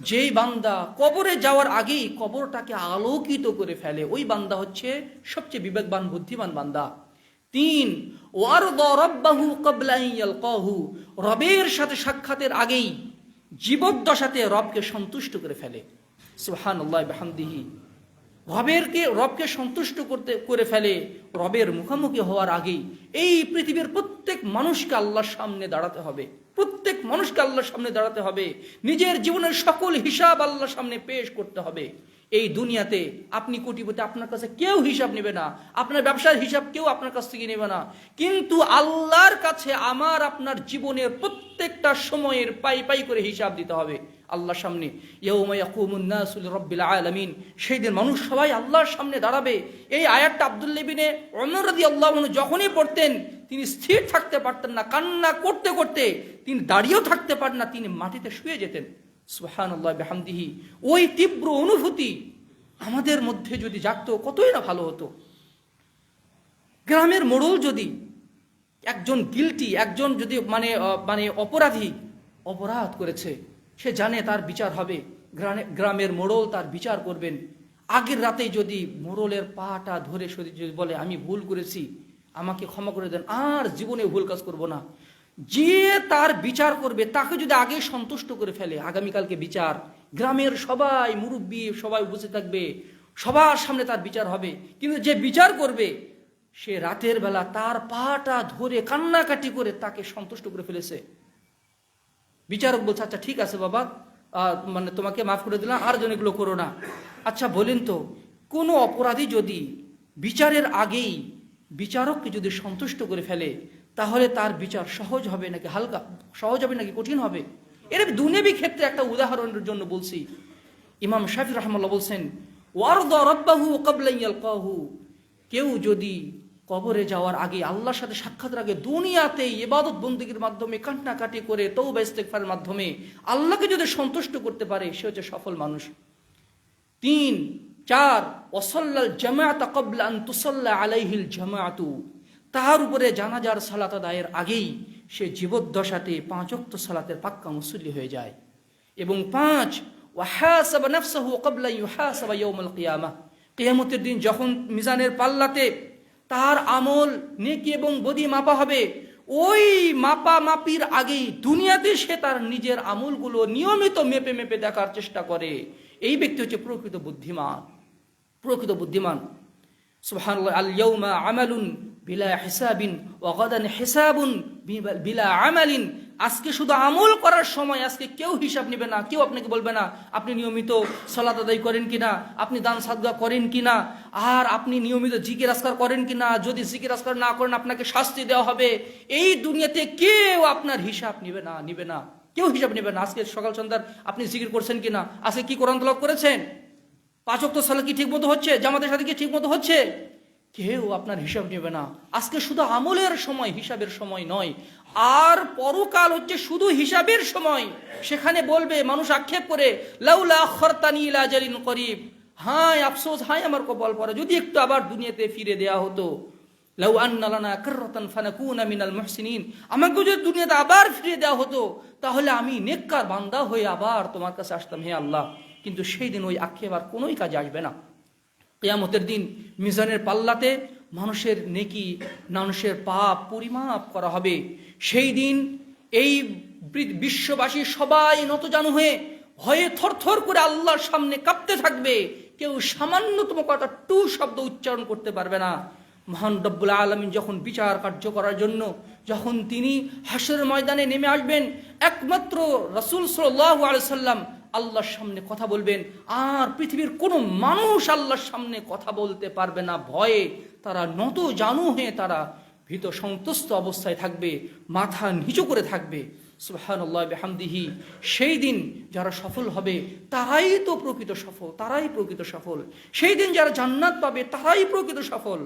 যেই বান্দা কবরে যাওয়ার আগেই কবরটাকে আলোকিত করে ফেলে ওই বান্দা হচ্ছে সবচেয়ে বিবেকবান বুদ্ধিমান বান্দা। 3, ওয়ারদা রাব্বাহু ক্বাবলা আন ইয়ালকাহু, রবের সাথে সাক্ষাতের আগেই জীবদ্দশাতে রবকে সন্তুষ্ট করে ফেলে। সুবহানাল্লাহ বিহামদিহি। রবকে সন্তুষ্ট করে ফেলে রবের মুখোমুখি হওয়ার আগেই। এই পৃথিবীর প্রত্যেক মানুষকে আল্লাহর সামনে দাঁড়াতে হবে, প্রত্যেক মানুষকে আল্লাহর সামনে দাঁড়াতে হবে, নিজের জীবনের সকল হিসাব আল্লাহর সামনে পেশ করতে হবে। এই দুনিয়াতে আপনি কোটিপতি, আপনার কাছে কেউ হিসাব নেবে না, আপনার ব্যবসার হিসাব কেউ আপনার কাছ থেকে নেবে না, কিন্তু আল্লাহর কাছে আমার আপনার জীবনের প্রত্যেকটা সময়ের পাই পাই করে হিসাব দিতে হবে আল্লাহর সামনে। ইয়াউমা ইয়াকুমুন নাসু লিরাব্বিল আলামিন, সেই দিন মানুষ সবাই আল্লাহর সামনে দাঁড়াবে। এই আয়াতটা আব্দুল্লাহ ইবনে উমর রাদিয়াল্লাহু আনহু যখনই পড়তেন তিনি স্থির থাকতে পারতেন না, কান্না করতে করতে তিনি দাঁড়িয়েও থাকতে পারতেন না, তিনি মাটিতে শুয়ে যেতেন। সুবহানাল্লাহ বিহামদিহি। ওই তীব্র অনুভূতি আমাদের মধ্যে যদি জাগতো কতই না ভালো হতো। গ্রামের মোড়ল যদি একজন গিলটি, একজন যদি মানে অপরাধী অপরাধ করেছে, সে জানে তার বিচার হবে, গ্রামের মোড়ল তার বিচার করবেন। আগের রাতেই যদি মোড়লের পাটা ধরে যদি বলে আমি ভুল করেছি, আমাকে ক্ষমা করে দেন, আর জীবনে ভুল কাজ করব না, যে তার বিচার করবে তাকে যদি আগে সন্তুষ্ট করে ফেলে, আগামীকালকে বিচার, গ্রামের সবাই মুরব্বী সবাই উপস্থিত থাকবে, সবার সামনে তার বিচার হবে। কিন্তু যে বিচার করবে সে রাতের বেলা তার পাটা ধরে কান্নাকাটি করে তাকে সন্তুষ্ট করে ফেলেছে। বিচারক বলছে আচ্ছা ঠিক আছে বাবা, মানে তোমাকে মাফ করে দিলাম, আর যেন এগুলো করো না। আচ্ছা বলেন তো, কোনো অপরাধী যদি বিচারের আগেই বিচারককে যদি সন্তুষ্ট করে ফেলে তাহলে তার বিচার সহজ হবে নাকি হালকা, সহজ হবে নাকি কঠিন হবে? এর দুনিয়াবী ক্ষেত্রে একটা উদাহরণের জন্য বলছি। ইমাম শাফি রাহমাতুল্লাহ বলছেন, ওয়ারদা রাব্বাহু ক্বাবলা ইয়ালকাহু, কেউ যদি কবরে যাওয়ার আগে আল্লাহর সাথে সাক্ষাতের আগে দুনিয়াতে ইবাদত বন্দেগীর মাধ্যমে কান্নাকাটি করে তওবা ইস্তেগফারের মাধ্যমে আল্লাহকে যদি সন্তুষ্ট করতে পারে সে হচ্ছে সফল মানুষ। 3, 4, ওয়াসাল্লাল জামাআতা ক্বাবলা আন তুসাল্লা আলাইহিল জামাআতু, তার উপরে জানাজার সালাত আদায়ের আগেই সে জীবদ্দশাতে 5 ওয়াক্ত সালাতের পাক্কা মুসল্লি হয়ে যায়। এবং 5, ওয়াহাসাবা নাফসাহু ক্বাবলা ইউহাসাবা ইয়াউমাল কিয়ামাহ, কিয়ামতের দিন যখন মিজানের পাল্লাতে তার আমল নেকি এবং বদি মাপা হবে, ওই মাপা মাপির আগেই দুনিয়াতে সে তার নিজের আমলগুলো নিয়মিত মেপে মেপে দেখার চেষ্টা করে। এই ব্যক্তি হচ্ছে প্রকৃত বুদ্ধিমান, প্রকৃত বুদ্ধিমান। সুবহানাল্লাহ। আল ইয়াউমা আমালুন বিলা হিসাবিন ওয়া গাদান হিসাবুন বিলা আমালিন, আজকে শুধু আমল করার সময়, আজকে কেউ হিসাব নেবে না, কেউ আপনাকে বলবে না আপনি নিয়মিত সালাত আদায় করেন কিনা, আপনি দান সাদকা করেন কিনা, আর আপনি নিয়মিত জিকির আজকার করেন কিনা, যদি জিকির আজকার না করেন আপনাকে শাস্তি দেওয়া হবে। এই দুনিয়াতে কেউ আপনার হিসাব নিবে না, কেউ হিসাব নেবে না। আজকে সকাল সন্ধ্যার আপনি জিকির করছেন কিনা, আজকে কি কোরআন তেলাওয়াত করেছেন, 5 ওয়াক্ত সালাত কি ঠিক মতো হচ্ছে, জামাতের সাথে কি ঠিক মতো হচ্ছে, কেউ আপনার হিসাব নেবে না। আজকে শুধু আমলের সময়, হিসাবের সময় নয়। আর পরকাল হচ্ছে শুধু হিসাবের সময়। সেখানে বলবে মানুষ আক্ষেপ করে, লাউলা আখরতানি ইলা আজালিন করিব, হায় আফসোস, হায় আমার কপাল পড়া, যদি একটু আবার দুনিয়াতে ফিরে দেয়া হতো। লাউ আন্না লানা কাররাতান ফানাকুনা মিনাল মুহসিনিন, আমাকে যদি দুনিয়াতে আবার ফিরে দেওয়া হতো তাহলে আমি নেককার বান্দা হয়ে আবার তোমার কাছে আসতাম, হে আল্লাহ। কিন্তু সেই দিন ওই আক্ষেপ আর কোনোই কাজে আসবে না। কিয়ামতের দিন মিজানের পাল্লাতে মানুষের নেকি, মানুষের পাপ পরিমাপ করা হবে। সেই দিন এই বিশ্ববাসী সবাই নতজানু হয়ে ভয়ে থরথর করে আল্লাহর সামনে কাঁপতে থাকবে। কেউ সামান্যতম কটা টু শব্দ উচ্চারণ করতে পারবে না। মহান রব্বুল আলামিন যখন বিচার কার্য করার জন্য যখন তিনি হাসরের ময়দানে নেমে আসবেন, একমাত্র রাসূল সাল্লাল্লাহু আলাইহি সাল্লাম আল্লাহর সামনে কথা বলবেন। আর পৃথিবীর কোনো মানুষ আল্লাহর সামনে কথা বলতে পারবে না। ভয়ে তারা নত জানু হয়ে তারা ভীত সন্তুষ্ট অবস্থায় থাকবে, মাথা নিচু করে থাকবে। সুবহানাল্লাহ বিহামদিহি। সেই দিন যারা সফল হবে তারাই তো প্রকৃত সফল, তারাই প্রকৃত সফল। সেই দিন যারা জান্নাত পাবে তারাই প্রকৃত সফল।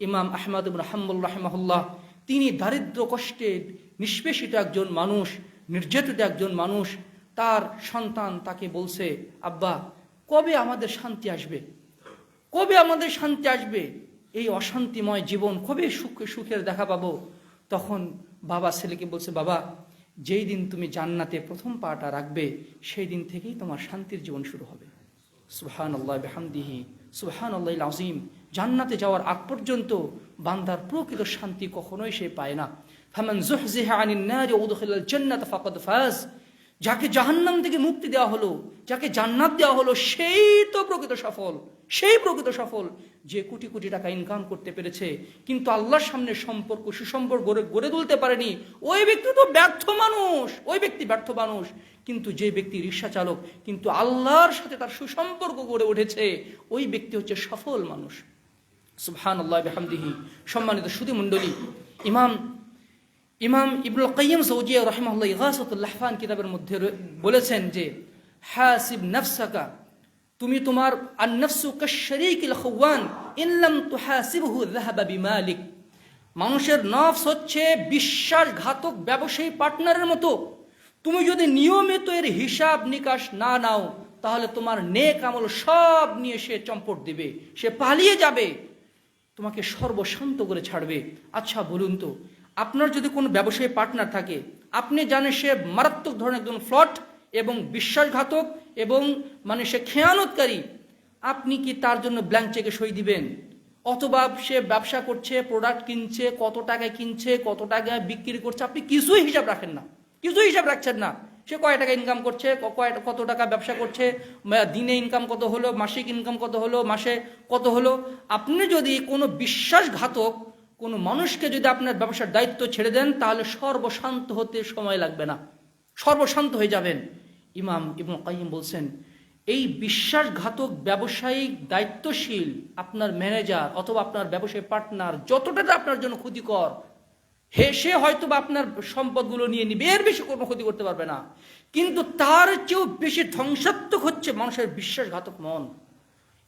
ইমাম আহমদ ইবনে হাম্বল রাহিমাহুল্লাহ, তিনি দারিদ্র কষ্টে নিষ্পেষিত একজন মানুষ, নির্যাতিত একজন মানুষ। তার সন্তান তাকে বলছে, আব্বা কবে আমাদের শান্তি আসবে, কবে আমাদের শান্তি আসবে, এই অশান্তিময় জীবন কবে সুখের দেখা পাবো। তখন বাবা ছেলেকে বলছে, বাবা যেই দিন তুমি জান্নাতে প্রথম পাটা রাখবে সেই দিন থেকেই তোমার শান্তির জীবন শুরু হবে। সুবহানাল্লাহ বিহামদিহি, সুবহানাল্লাহিল আযীম। জান্নাতে যাওয়ার আগ পর্যন্ত বান্দার প্রকৃত শান্তি কখনোই সে পায় না। ফামান যুহজিহা আনিন নারি ওয়া উদখিলাল জান্নাতা ফাকাদ ফাজ। যাকে জাহান্নাম থেকে মুক্তি দেওয়া হলো, যাকে জান্নাত দেওয়া হলো, সেই তো প্রকৃত সফল, সেই প্রকৃত সফল। যে কোটি কোটি টাকা ইনকাম করতে পেরেছে কিন্তু আল্লাহর সামনে সম্পর্ক, সুসম্পর্ক গড়ে তুলতে পারেনি, ওই ব্যক্তি তো ব্যর্থ মানুষ, ওই ব্যক্তি ব্যর্থ মানুষ। কিন্তু যে ব্যক্তি রিক্সা চালক কিন্তু আল্লাহর সাথে তার সুসম্পর্ক গড়ে উঠেছে, ওই ব্যক্তি হচ্ছে সফল মানুষ। সুবহানাল্লাহ বিহামদিহি। সম্মানিত সুধী মণ্ডলী, ইমাম ইবনুল কাইয়িম জাওজিয়া রাহিমাহুল্লাহ ইগাসাতুল লাহফান কিতাবের মধ্যে বলেছেন যে, হাসিব নাফসাকা, তুমি তোমার আন-নাফসু কাশ-শারীকিল খাওয়ান ইন লাম তুহাসিবহু যাহাবা বিমালিক। মানুষের নফস হচ্ছে বিশ্বাসঘাতক ব্যবসায়ী পার্টনারের মতো। তুমি যদি নিয়মিত এর হিসাব নিকাশ না নাও তাহলে তোমার নেক আমল সব নিয়ে সে চম্পট দিবে, সে পালিয়ে যাবে, তোমাকে সর্বশান্ত করে ছাড়বে। আচ্ছা বলুন তো, আপনার যদি কোনো ব্যবসায়ী পার্টনার থাকে, আপনি জানেন সে মারাত্মক ধরনের একজন ফ্রড এবং বিশ্বাসঘাতক এবং মানে সে খেয়ানতকারী, আপনি কি তার জন্য ব্ল্যাঙ্ক চেকে সই দিবেন? অথবা সে ব্যবসা করছে, প্রোডাক্ট কিনছে, কত টাকায় কিনছে, কত টাকায় বিক্রি করছে, আপনি কিছুই হিসাব রাখেন না, কিছুই হিসাব রাখছেন না। সে কয় টাকা ইনকাম করছে, কত টাকা ব্যবসা করছে, দিনে ইনকাম কত হলো, মাসিক ইনকাম কত হলো, মাসে কত হলো। আপনি যদি কোনো বিশ্বাসঘাতক কোনো মানুষকে যদি আপনার ব্যবসার দায়িত্ব ছেড়ে দেন তাহলে সর্বশান্ত হতে সময় লাগবে না, সর্বশান্ত হয়ে যাবেন। ইমাম ইবনুল কাইয়িম বলছেন, এই বিশ্বাসঘাতক ব্যবসায়িক দায়িত্বশীল আপনার ম্যানেজার অথবা আপনার ব্যবসায়ী পার্টনার যতটা আপনার জন্য ক্ষতিকর, সে হয়তো বা আপনার সম্পদগুলো নিয়ে নিবে, এর বেশি কোনো ক্ষতি করতে পারবে না। কিন্তু তার চেয়েও বেশি ধ্বংসাত্মক হচ্ছে মানুষের বিশ্বাসঘাতক মন।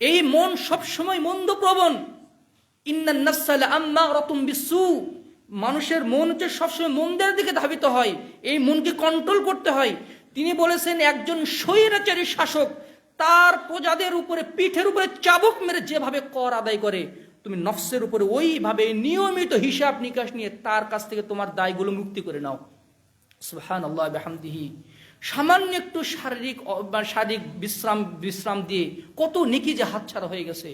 এই মন সবসময় মন্দপ্রবণ। ইন্নান নাফসা লাআম্মারাতুম বিসসু, মানুষের মন হচ্ছে সবসময় মন্দের দিকে ধাবিত হয়, এই মনকে কন্ট্রোল করতে হয়। তিনি বলেছেন, একজন স্বৈরাচারী শাসক তার প্রজাদের উপরে পিঠের উপরে চাবুক মেরে যেভাবে কর আদায় করে, তুমি নফসের উপরে ওইভাবে নিয়মিত হিসাব নিকাশ নিয়ে তার কাছ থেকে তোমার দায়গুলো মুক্তি করে নাও। সুবহানাল্লাহ বিহামদিহি। সামান্য একটু শারীরিক বিশ্রাম দিয়ে কত নেকি যে হাতছাড়া হয়ে গেছে।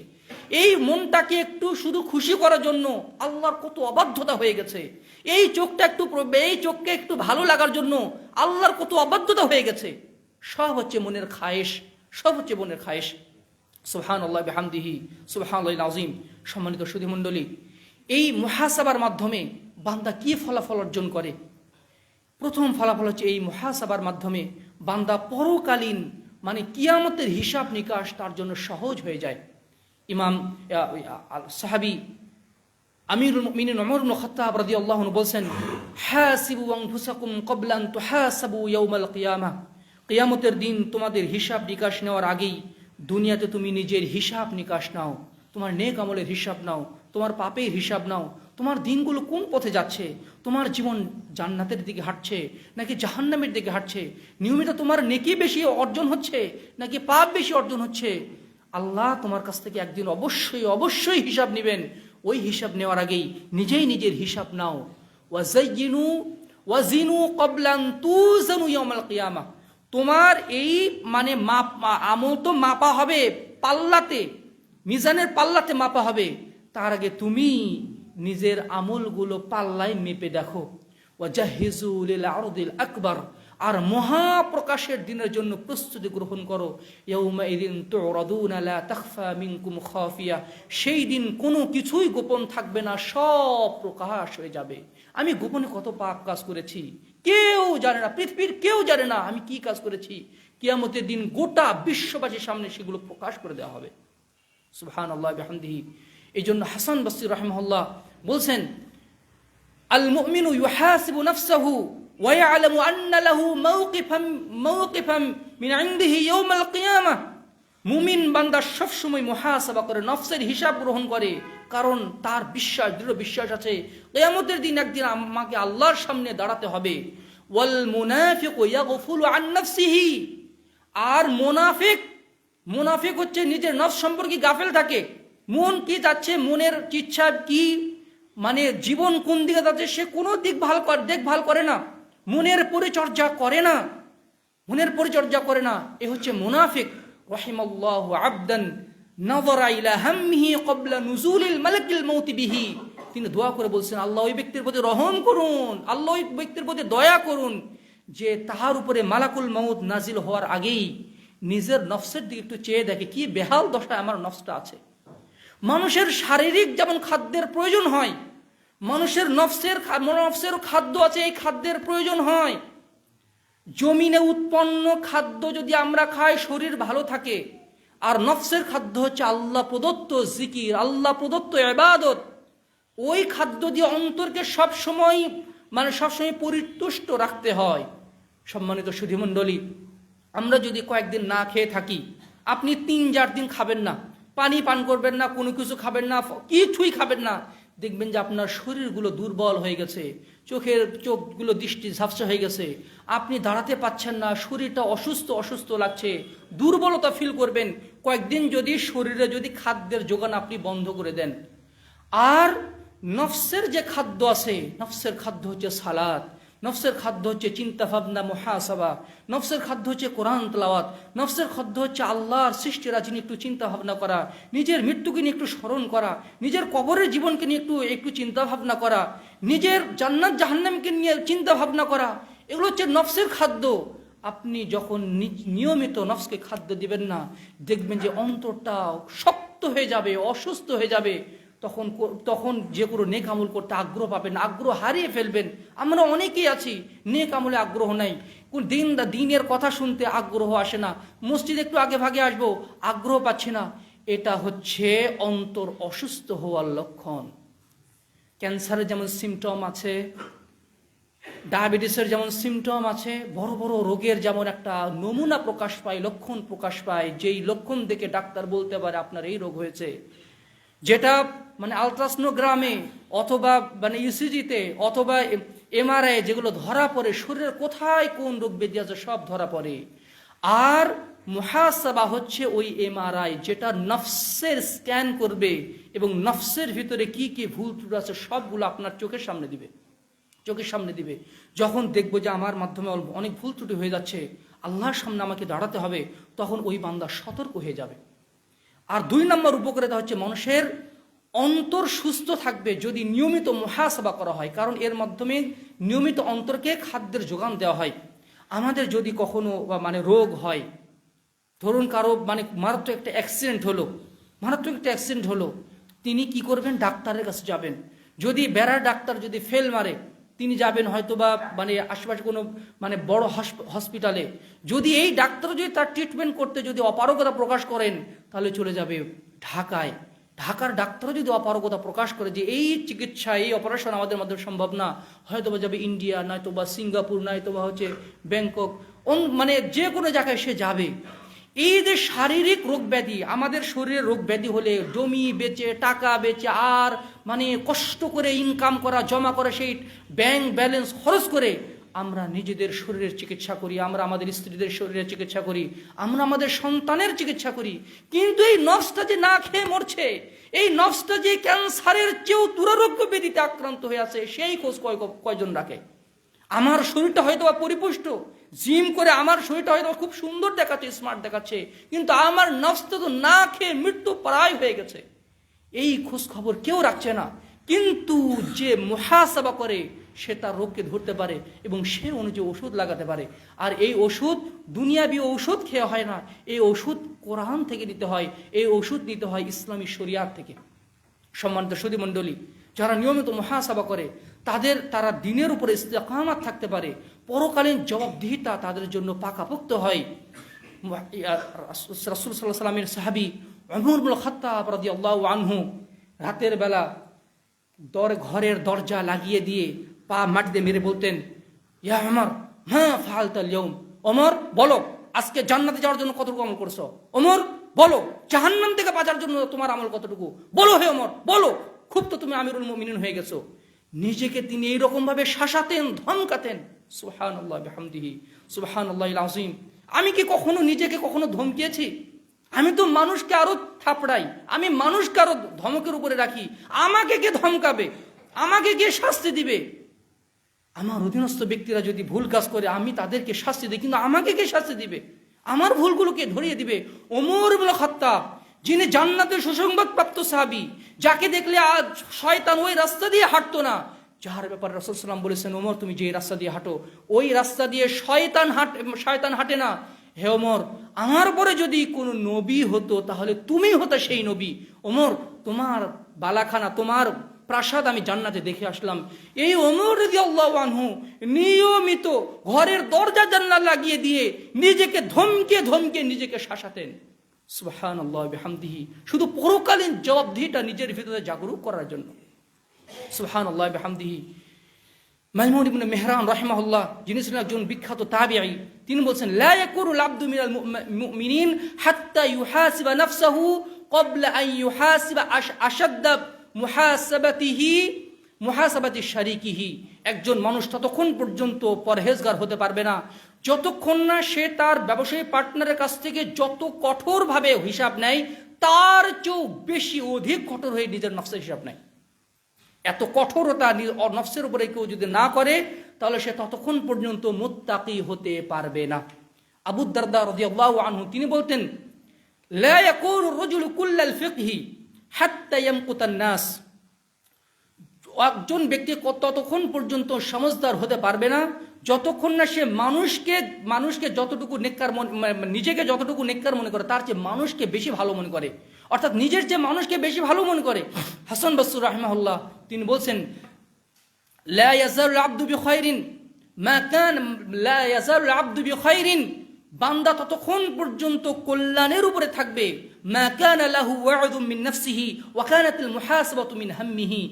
এই মনটাকে একটু শুধু খুশি করার জন্য আল্লাহর কত অবাধ্যতা হয়ে গেছে। এই চোখকে একটু ভালো লাগার জন্য আল্লাহর কত অবাধ্যতা হয়ে গেছে। সব হচ্ছে মনের খায়েশ, সব হচ্ছে মনের খায়েশ। সুবহানাল্লাহ বিহামদিহি, সুবহানাল্লাহিল আযীম। সম্মানিত সুধী মণ্ডলী, এই মুহাসাবার মাধ্যমে বান্দা কি ফলাফল অর্জন করে? প্রথম ফলাফল হচ্ছে এই মুহাসাবার মাধ্যমে বান্দা পরকালীন মানে কিয়ামতের হিসাব নিকাশ তার জন্য সহজ হয়ে যায়। ইমাম সাহাবী আমিরুল মুমিনিন ওমর ইবনে খাত্তাব রাদিয়াল্লাহু আনহু বলেন, হাসিবু আনফুসাকুম ক্বাবলা আন তুহাসাবু ইয়াউমাল কিয়ামাহ, কিয়ামতের দিন তোমাদের হিসাব নিকাশ নেওয়ার আগেই দুনিয়াতে তুমি নিজের হিসাব নিকাশ নাও, তোমার নেক আমলের হিসাব নাও, তোমার পাপের হিসাব নাও, তোমার দিনগুলো কোন পথে যাচ্ছে, তোমার জীবন জান্নাতের দিকে হাঁটছে নাকি জাহান্নামের দিকে হাঁটছে, নিয়মিত তোমার নেকি বেশি অর্জন হচ্ছে নাকি পাপ বেশি অর্জন হচ্ছে। আল্লাহ তোমার কাছ থেকে একদিন অবশ্যই অবশ্যই হিসাব নেবেন। ওই হিসাব নেওয়ার আগেই নিজেই নিজের হিসাব নাও। ওয়াজাইয়িনু ওয়াজিনু ক্বাবলা আন তুজানু ইয়াউমাল কিয়ামাহ, তোমার এই মানে আমল তো মাপা হবে পাল্লাতে, মিজানের পাল্লাতে মাপা হবে, তার আগে তুমি নিজের আমলগুলো পাল্লায় মেপে দেখো। ওয়াজাহিজু লিল আরদিল আকবার, আর মহাপ্রকাশের দিনের জন্য প্রস্তুতি গ্রহণ করো। ইয়াউমাইযিন তুরাদুনা লা তাখফা মিনকুম খাফিয়া, সেই দিন কোনো কিছুই গোপন থাকবে না, সব প্রকাশ হয়ে যাবে। আমি গোপনে কত পাপ কাজ করেছি কেউ জানে না, পৃথিবীর কেউ জানে না আমি কি কাজ করেছি। কিয়ামতের দিন গোটা বিশ্ববাসীর সামনে সেগুলো প্রকাশ করে দেওয়া হবে। সুবহানাল্লাহ বিহামদিহি। এই জন্য হাসান বসরি রাহিমাহুল্লাহ বলছেন, আল মুমিনু ইউহাসিবু নাফসাহু ওয়া ইয়ালামু আন্না লাহু মাওকিফান মিন ইনদিহি ইয়াউমাল কিয়ামাহ, মুমিন বান্দা সবসময় মুহাসাবা করে, নফসের হিসাব গ্রহণ করে, কারণ তার বিশ্বাস, দৃঢ় বিশ্বাস আছে কিয়ামতের দিন একদিন আমাকে আল্লাহর সামনে দাঁড়াতে হবে। ওয়াল মুনাফিকু ইয়াগফুলু আন নাফসিহি, আর মুনাফিক হচ্ছে নিজের নফস সম্পর্কে গাফেল থাকে। মন কি চাচ্ছে, মনের ইচ্ছা কি, মানে জীবন কোন দিকে যাচ্ছে সে কোনো দেখভাল করে না, মনের পরিচর্যা করে না, এ হচ্ছে মুনাফিক। রাহিমাল্লাহু আবদান নাযারা ইলা হামমিহি ক্বাবলা নুজুলিল মালাকিল মাউত বিহি, তিনি দোয়া করে বলছেন, আল্লাহ ওই ব্যক্তির প্রতি রহম করুন, আল্লাহ ওই ব্যক্তির প্রতি দয়া করুন যে তাহার উপরে মালাকুল মাউত নাজিল হওয়ার আগেই নিজের নফসের দিকে একটু চেয়ে দেখে কি বেহাল দশায় আমার নফসটা আছে। মানুষের শারীরিক যেমন খাদ্যের প্রয়োজন হয়, মানুষের নফসের খাদ্য আছে, এই খাদ্যের প্রয়োজন হয়। জমিনে উৎপন্ন খাদ্য যদি আমরা খাই শরীর ভালো থাকে, আর নফসের খাদ্য হচ্ছে আল্লাহ প্রদত্ত জিকির, আল্লাহ প্রদত্ত ইবাদত। ওই খাদ্য দিয়ে অন্তরকে সবসময় পরিতুষ্ট রাখতে হয়। সম্মানিত সুধীমণ্ডলী, আমরা যদি কয়েকদিন না খেয়ে থাকি, আপনি 3-4 দিন খাবেন না, পানি পান করবেন না, কোনো কিছু খাবেন না, কিছুই খাবেন না, দেখবেন যে আপনার শরীরগুলো দুর্বল হয়ে গেছে, চোখগুলো দৃষ্টি ঝাপসা হয়ে গেছে, আপনি দাঁড়াতে পাচ্ছেন না, শরীরটা অসুস্থ লাগছে, দুর্বলতা ফিল করবেন। কয়েকদিন যদি শরীরে যদি খাদ্যের যোগান আপনি বন্ধ করে দেন। আর নফসের যে খাদ্য আছে, নফসের খাদ্য হচ্ছে সালাত, নফসের খাদ্য হচ্ছে চিন্তা ভাবনা মুহাসাবা, নফসের খাদ্য হচ্ছে কোরআন তেলাওয়াত, নফসের খাদ্য হচ্ছে আল্লাহর সৃষ্টিরাজি নিয়ে একটু চিন্তা ভাবনা করা, নিজের মৃত্যুকে নিয়ে একটু স্মরণ করা, নিজের কবরের জীবনকে নিয়ে একটু চিন্তা ভাবনা করা, নিজের জান্নাত জাহান্নামকে নিয়ে চিন্তা ভাবনা করা, এগুলো হচ্ছে নফসের খাদ্য। আপনি যখন নিয়মিত নফসকে খাদ্য দিবেন না, দেখবেন যে অন্তরটা শক্ত হয়ে যাবে, অসুস্থ হয়ে যাবে। তখন যে কোনো নেক আমল করতে আগ্রহ পাবেন, আগ্রহ হারিয়ে ফেলবেন। আমরা অনেকেই আছি নেক আমলে আগ্রহ নাই, কোন দিনের কথা শুনতে আগ্রহ আসে না, মসজিদে একটু আগে ভাগে আসবো, আগ্রহ পাচ্ছি না। এটা হচ্ছে অন্তর অসুস্থ হওয়ার লক্ষণ। ক্যান্সারের যেমন সিমটম আছে, ডায়াবেটিসের যেমন সিমটম আছে, বড় বড় রোগের যেমন একটা নমুনা প্রকাশ পায়, লক্ষণ প্রকাশ পায়, যেই লক্ষণ দেখে ডাক্তার বলতে পারে আপনার এই রোগ হয়েছে, যেটা মানে আলট্রাসোনোগ্রামে অথবা মানে ইসিজিতে অথবা এমআরআই যেগুলো ধরা পড়ে, শরীরের কোথায় কোন রোগ ব্যাধি আছে সব ধরা পড়ে। আর মুহাসাবা হচ্ছে ওই এমআরআই, যেটা নফসের স্ক্যান করবে এবং নফসের ভিতরে কি কি ভুল ত্রুটি আছে সবগুলো আপনার চোখের সামনে দিবে। যখন দেখবো যে আমার মাধ্যমে অনেক ভুল ত্রুটি হয়ে যাচ্ছে, আল্লাহর সামনে আমাকে দাঁড়াতে হবে, তখন ওই বান্দা সতর্ক হয়ে যাবে। আর 2 নম্বর উপকারিতা হচ্ছে মানুষের অন্তর সুস্থ থাকবে যদি নিয়মিত মুহাসাবা করা হয়, কারণ এর মাধ্যমে নিয়মিত অন্তরকে খাদ্যের যোগান দেওয়া হয়। আমাদের যদি কখনো মানে রোগ হয়, ধরুন কারো মানে মারাত্মক একটা অ্যাক্সিডেন্ট হলো, তিনি কি করবেন? ডাক্তারের কাছে যাবেন। যদি বেড়ার ডাক্তার যদি ফেল মারে, তিনি যাবেন হয়তো বা মানে আশেপাশে কোনো মানে বড় হসপিটালে, যদি এই ডাক্তার যদি তার ট্রিটমেন্ট করতে যদি অপারগতা প্রকাশ করেন, তাহলে চলে যাবে ঢাকায়। ঢাকার ডাক্তারও যদি অপারগতা প্রকাশ করে যে এই চিকিৎসা এই অপারেশন আমাদের মাধ্যমে সম্ভব না, হয়তো বা যাবে ইন্ডিয়া, নয়তো বা সিঙ্গাপুর, নয়তো বা হচ্ছে ব্যাংকক, মানে যে কোনো জায়গায় সে যাবে। এই যে শারীরিক রোগ ব্যাধি, আমাদের শরীরে রোগ ব্যাধি হলে জমি বেচে টাকা বেচে আর মানে কষ্ট করে ইনকাম করা জমা করে সেই ব্যাংক ব্যালেন্স খরচ করে আমরা নিজেদের শরীরের চিকিৎসা করি, আমরা আমাদের স্ত্রীদের শরীরের চিকিৎসা করি, আমরা আমাদের সন্তানের চিকিৎসা করি। কিন্তু এই নফসটা যে না খেয়ে মরছে, এই নফসটা যে ক্যান্সারের চেয়েও দুরারোগ্য ব্যাধিতে আক্রান্ত হয়ে আছে, সেই খোঁজ কয়জন রাখে? আমার শরীরটা হয়তো পরিপুষ্ট, জিম করে আমার শরীরটা হয়তো খুব সুন্দর দেখাচ্ছে, স্মার্ট দেখাচ্ছে, কিন্তু আমার নফসটা তো না খেয়ে মৃত্যু প্রায় হয়ে গেছে। এই খোঁজ খবর কেউ রাখছে না। কিন্তু যে মুহাসাবা করে সে তার রোগকে ধরতে পারে এবং সে অনুযায়ী ওষুধ লাগাতে পারে। আর এই ওষুধ দুনিয়াবি ঔষধ খেয়ে হয় না, এই ওষুধ কোরআন থেকে নিতে হয়, এই ওষুধ নিতে হয় ইসলামী শরিয়াত থেকে। সম্মানিত সুধী মণ্ডলী, যারা নিয়মিত মুহাসাবা করে তারা দিনের উপরে ইস্তেকামাত থাকতে পারে, পরকালীন জবাবদিহিতা তাদের জন্য পাকাপোক্ত হয়। রাসূল সাল্লাল্লাহু আলাইহি ওয়াসাল্লামের সাহাবী ওমর ইবনে খাত্তাব রাদিয়াল্লাহু আনহু রাতের বেলা ঘরের দরজা লাগিয়ে দিয়ে পা মাটিতে মেরে বলতেন, ইয়া ওমর মা ফাআলতাল ইয়াউম, ওমর বলো আজকে জান্নাতে যাওয়ার জন্য কতটুকু আমল করছো? ওমর বলো জাহান্নাম থেকে বাঁচার জন্য তোমার আমল কতটুকু? বলো হে ওমর বলো, খুব তো তুমি আমিরুল মুমিনিন হয়ে গেছো। নিজেকে তিনি এইরকম ভাবে শাসাতেন, ধমকাতেন। সুবহানাল্লাহ বিহামদিহি সুবহানাল্লাহিল আযীম। আমি কি কখনো নিজেকে কখনো ধমকিয়েছি? আমি তো মানুষকে আরো থাপড়াই, আমি মানুষকে আরো ধমকের উপরে রাখি। আমাকে কে ধমকাবে? আমাকে কে শাস্তি দিবে? আমার অধীনস্থ ব্যক্তিরা যদি ভুল কাজ করে আমি তাদেরকে শাস্তি দিই, কিন্তু আমাকে কে শাস্তি দিবে? আমার ভুলগুলোকে ধরিয়ে দিবে? ওমর ইবনে খাত্তাব, যিনি জান্নাতের সুসংবাদ প্রাপ্ত সাহাবী, যাকে দেখলে আজ শয়তান ওই রাস্তা দিয়ে হাঁটতো না, যার ব্যাপারে রাসূল সাল্লাল্লাহু আলাইহি ওয়াসাল্লাম বলেছেন, ওমর তুমি যে রাস্তা দিয়ে হাঁটো ওই রাস্তা দিয়ে শয়তান হাঁটে না। হে ওমর, আমার পরে যদি কোনো নবী হতো তাহলে তুমি হতে সেই নবী। ওমর, তোমার বালাখানা, তোমার প্রাসাদ আমি জান্নাতে দেখে আসলাম। এই ওমর রাদিয়াল্লাহু আনহু নিয়মিত ঘরের দরজা জানলা লাগিয়ে দিয়ে নিজেকে ধমকে ধমকে নিজেকে শাসাতেন। সুবহানাল্লাহ বিহামদিহি, শুধু পরকালীন জবাবদিহিটা নিজের ভিতরে জাগরুক করার জন্য। সুবহানাল্লাহ বিহামদিহি। মাইমুন ইবনে মেহরান রাহিমাহুল্লাহ, যিনি ছিলেন একজন বিখ্যাত তাবিঈ, তিনি বলছেন, লা ইয়াকুরুল আবদু মিনাল মুমিনিন হাত্তা ইউহাসিবা নাফসাহু ক্বাবলা আন ইউহাসিবা আশাদ্দা মুহাসাবাতি শারিকিহি। একজন মানুষ ততক্ষণ পর্যন্ত পরহেজগার হতে পারবে না যতক্ষণ না সে তার ব্যবসায়ী পার্টনারের কাছ থেকে যত কঠোরভাবে হিসাব নেয় তার চেয়েও বেশি অধিক কঠোর হয়ে নিজের নফসের হিসাব নেয়। এত কঠোরতা নফসের উপরে কেউ যদি না করে তাহলে সে ততক্ষণ পর্যন্ত মুত্তাকি হতে পারবে না। আবু দারদা রাদিয়াল্লাহু আনহু তিনি বলতেন, লা ইয়াকুনু রাজুলু কুল্লাল ফিকহি হাত্তা ইয়ামকুতান নাস। একজন ব্যক্তি ততক্ষণ পর্যন্ত সমঝদার হতে পারবে না যতক্ষণ না সে মানুষকে যতটুকু নেককার নিজেকে যতটুকু নেককার মনে করে তার চেয়ে মানুষকে বেশি ভালো মনে করে, অর্থাৎ নিজের চেয়ে মানুষকে বেশি ভালো মনে করে। হাসান বসরি রাহিমাহুল্লাহ তিনি বলছেন, লা ইয়াজালুল আবদু বিখাইরিন মা কান লা ইয়াজালুল আবদু বিখাইরিন, বান্দা ততক্ষণ পর্যন্ত কল্যাণের উপরে থাকবে, মা কানা লাহু ওয়া'দুম মিন নাফসিহি ওয়া কানাতিল মুহাসাবাতু মিন হাম্মিহি,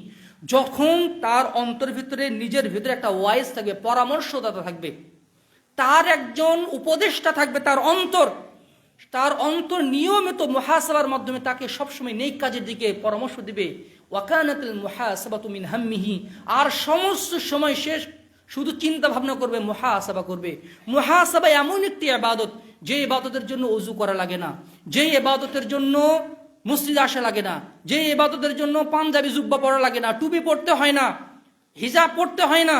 যখন তার অন্তর ভিতরে নিজের ভিতরে একটা ওয়াইজ থাকবে, পরামর্শদাতা থাকবে, তার একজন উপদেষ্টা থাকবে, তার অন্তর নিয়মিত মুহাসাবার মাধ্যমে তাকে সবসময় নেক কাজের দিকে পরামর্শ দিবে। ওয়াকানাতুল মুহাসাবাতু মিন হাম্মিহি, আর সমস্ত সময় সে শুধু চিন্তা ভাবনা করবে, মুহাসাবা করবে। মুহাসাবা এমন একটি ইবাদত যে ইবাদতের জন্য ওযু করা লাগে না, যে ইবাদতের জন্য মসজিদে আসা লাগে না, যে ইবাদতের জন্য পাঞ্জাবি জুব্বা পরা লাগে না, টুপি পড়তে হয় না, হিজাব পড়তে হয় না,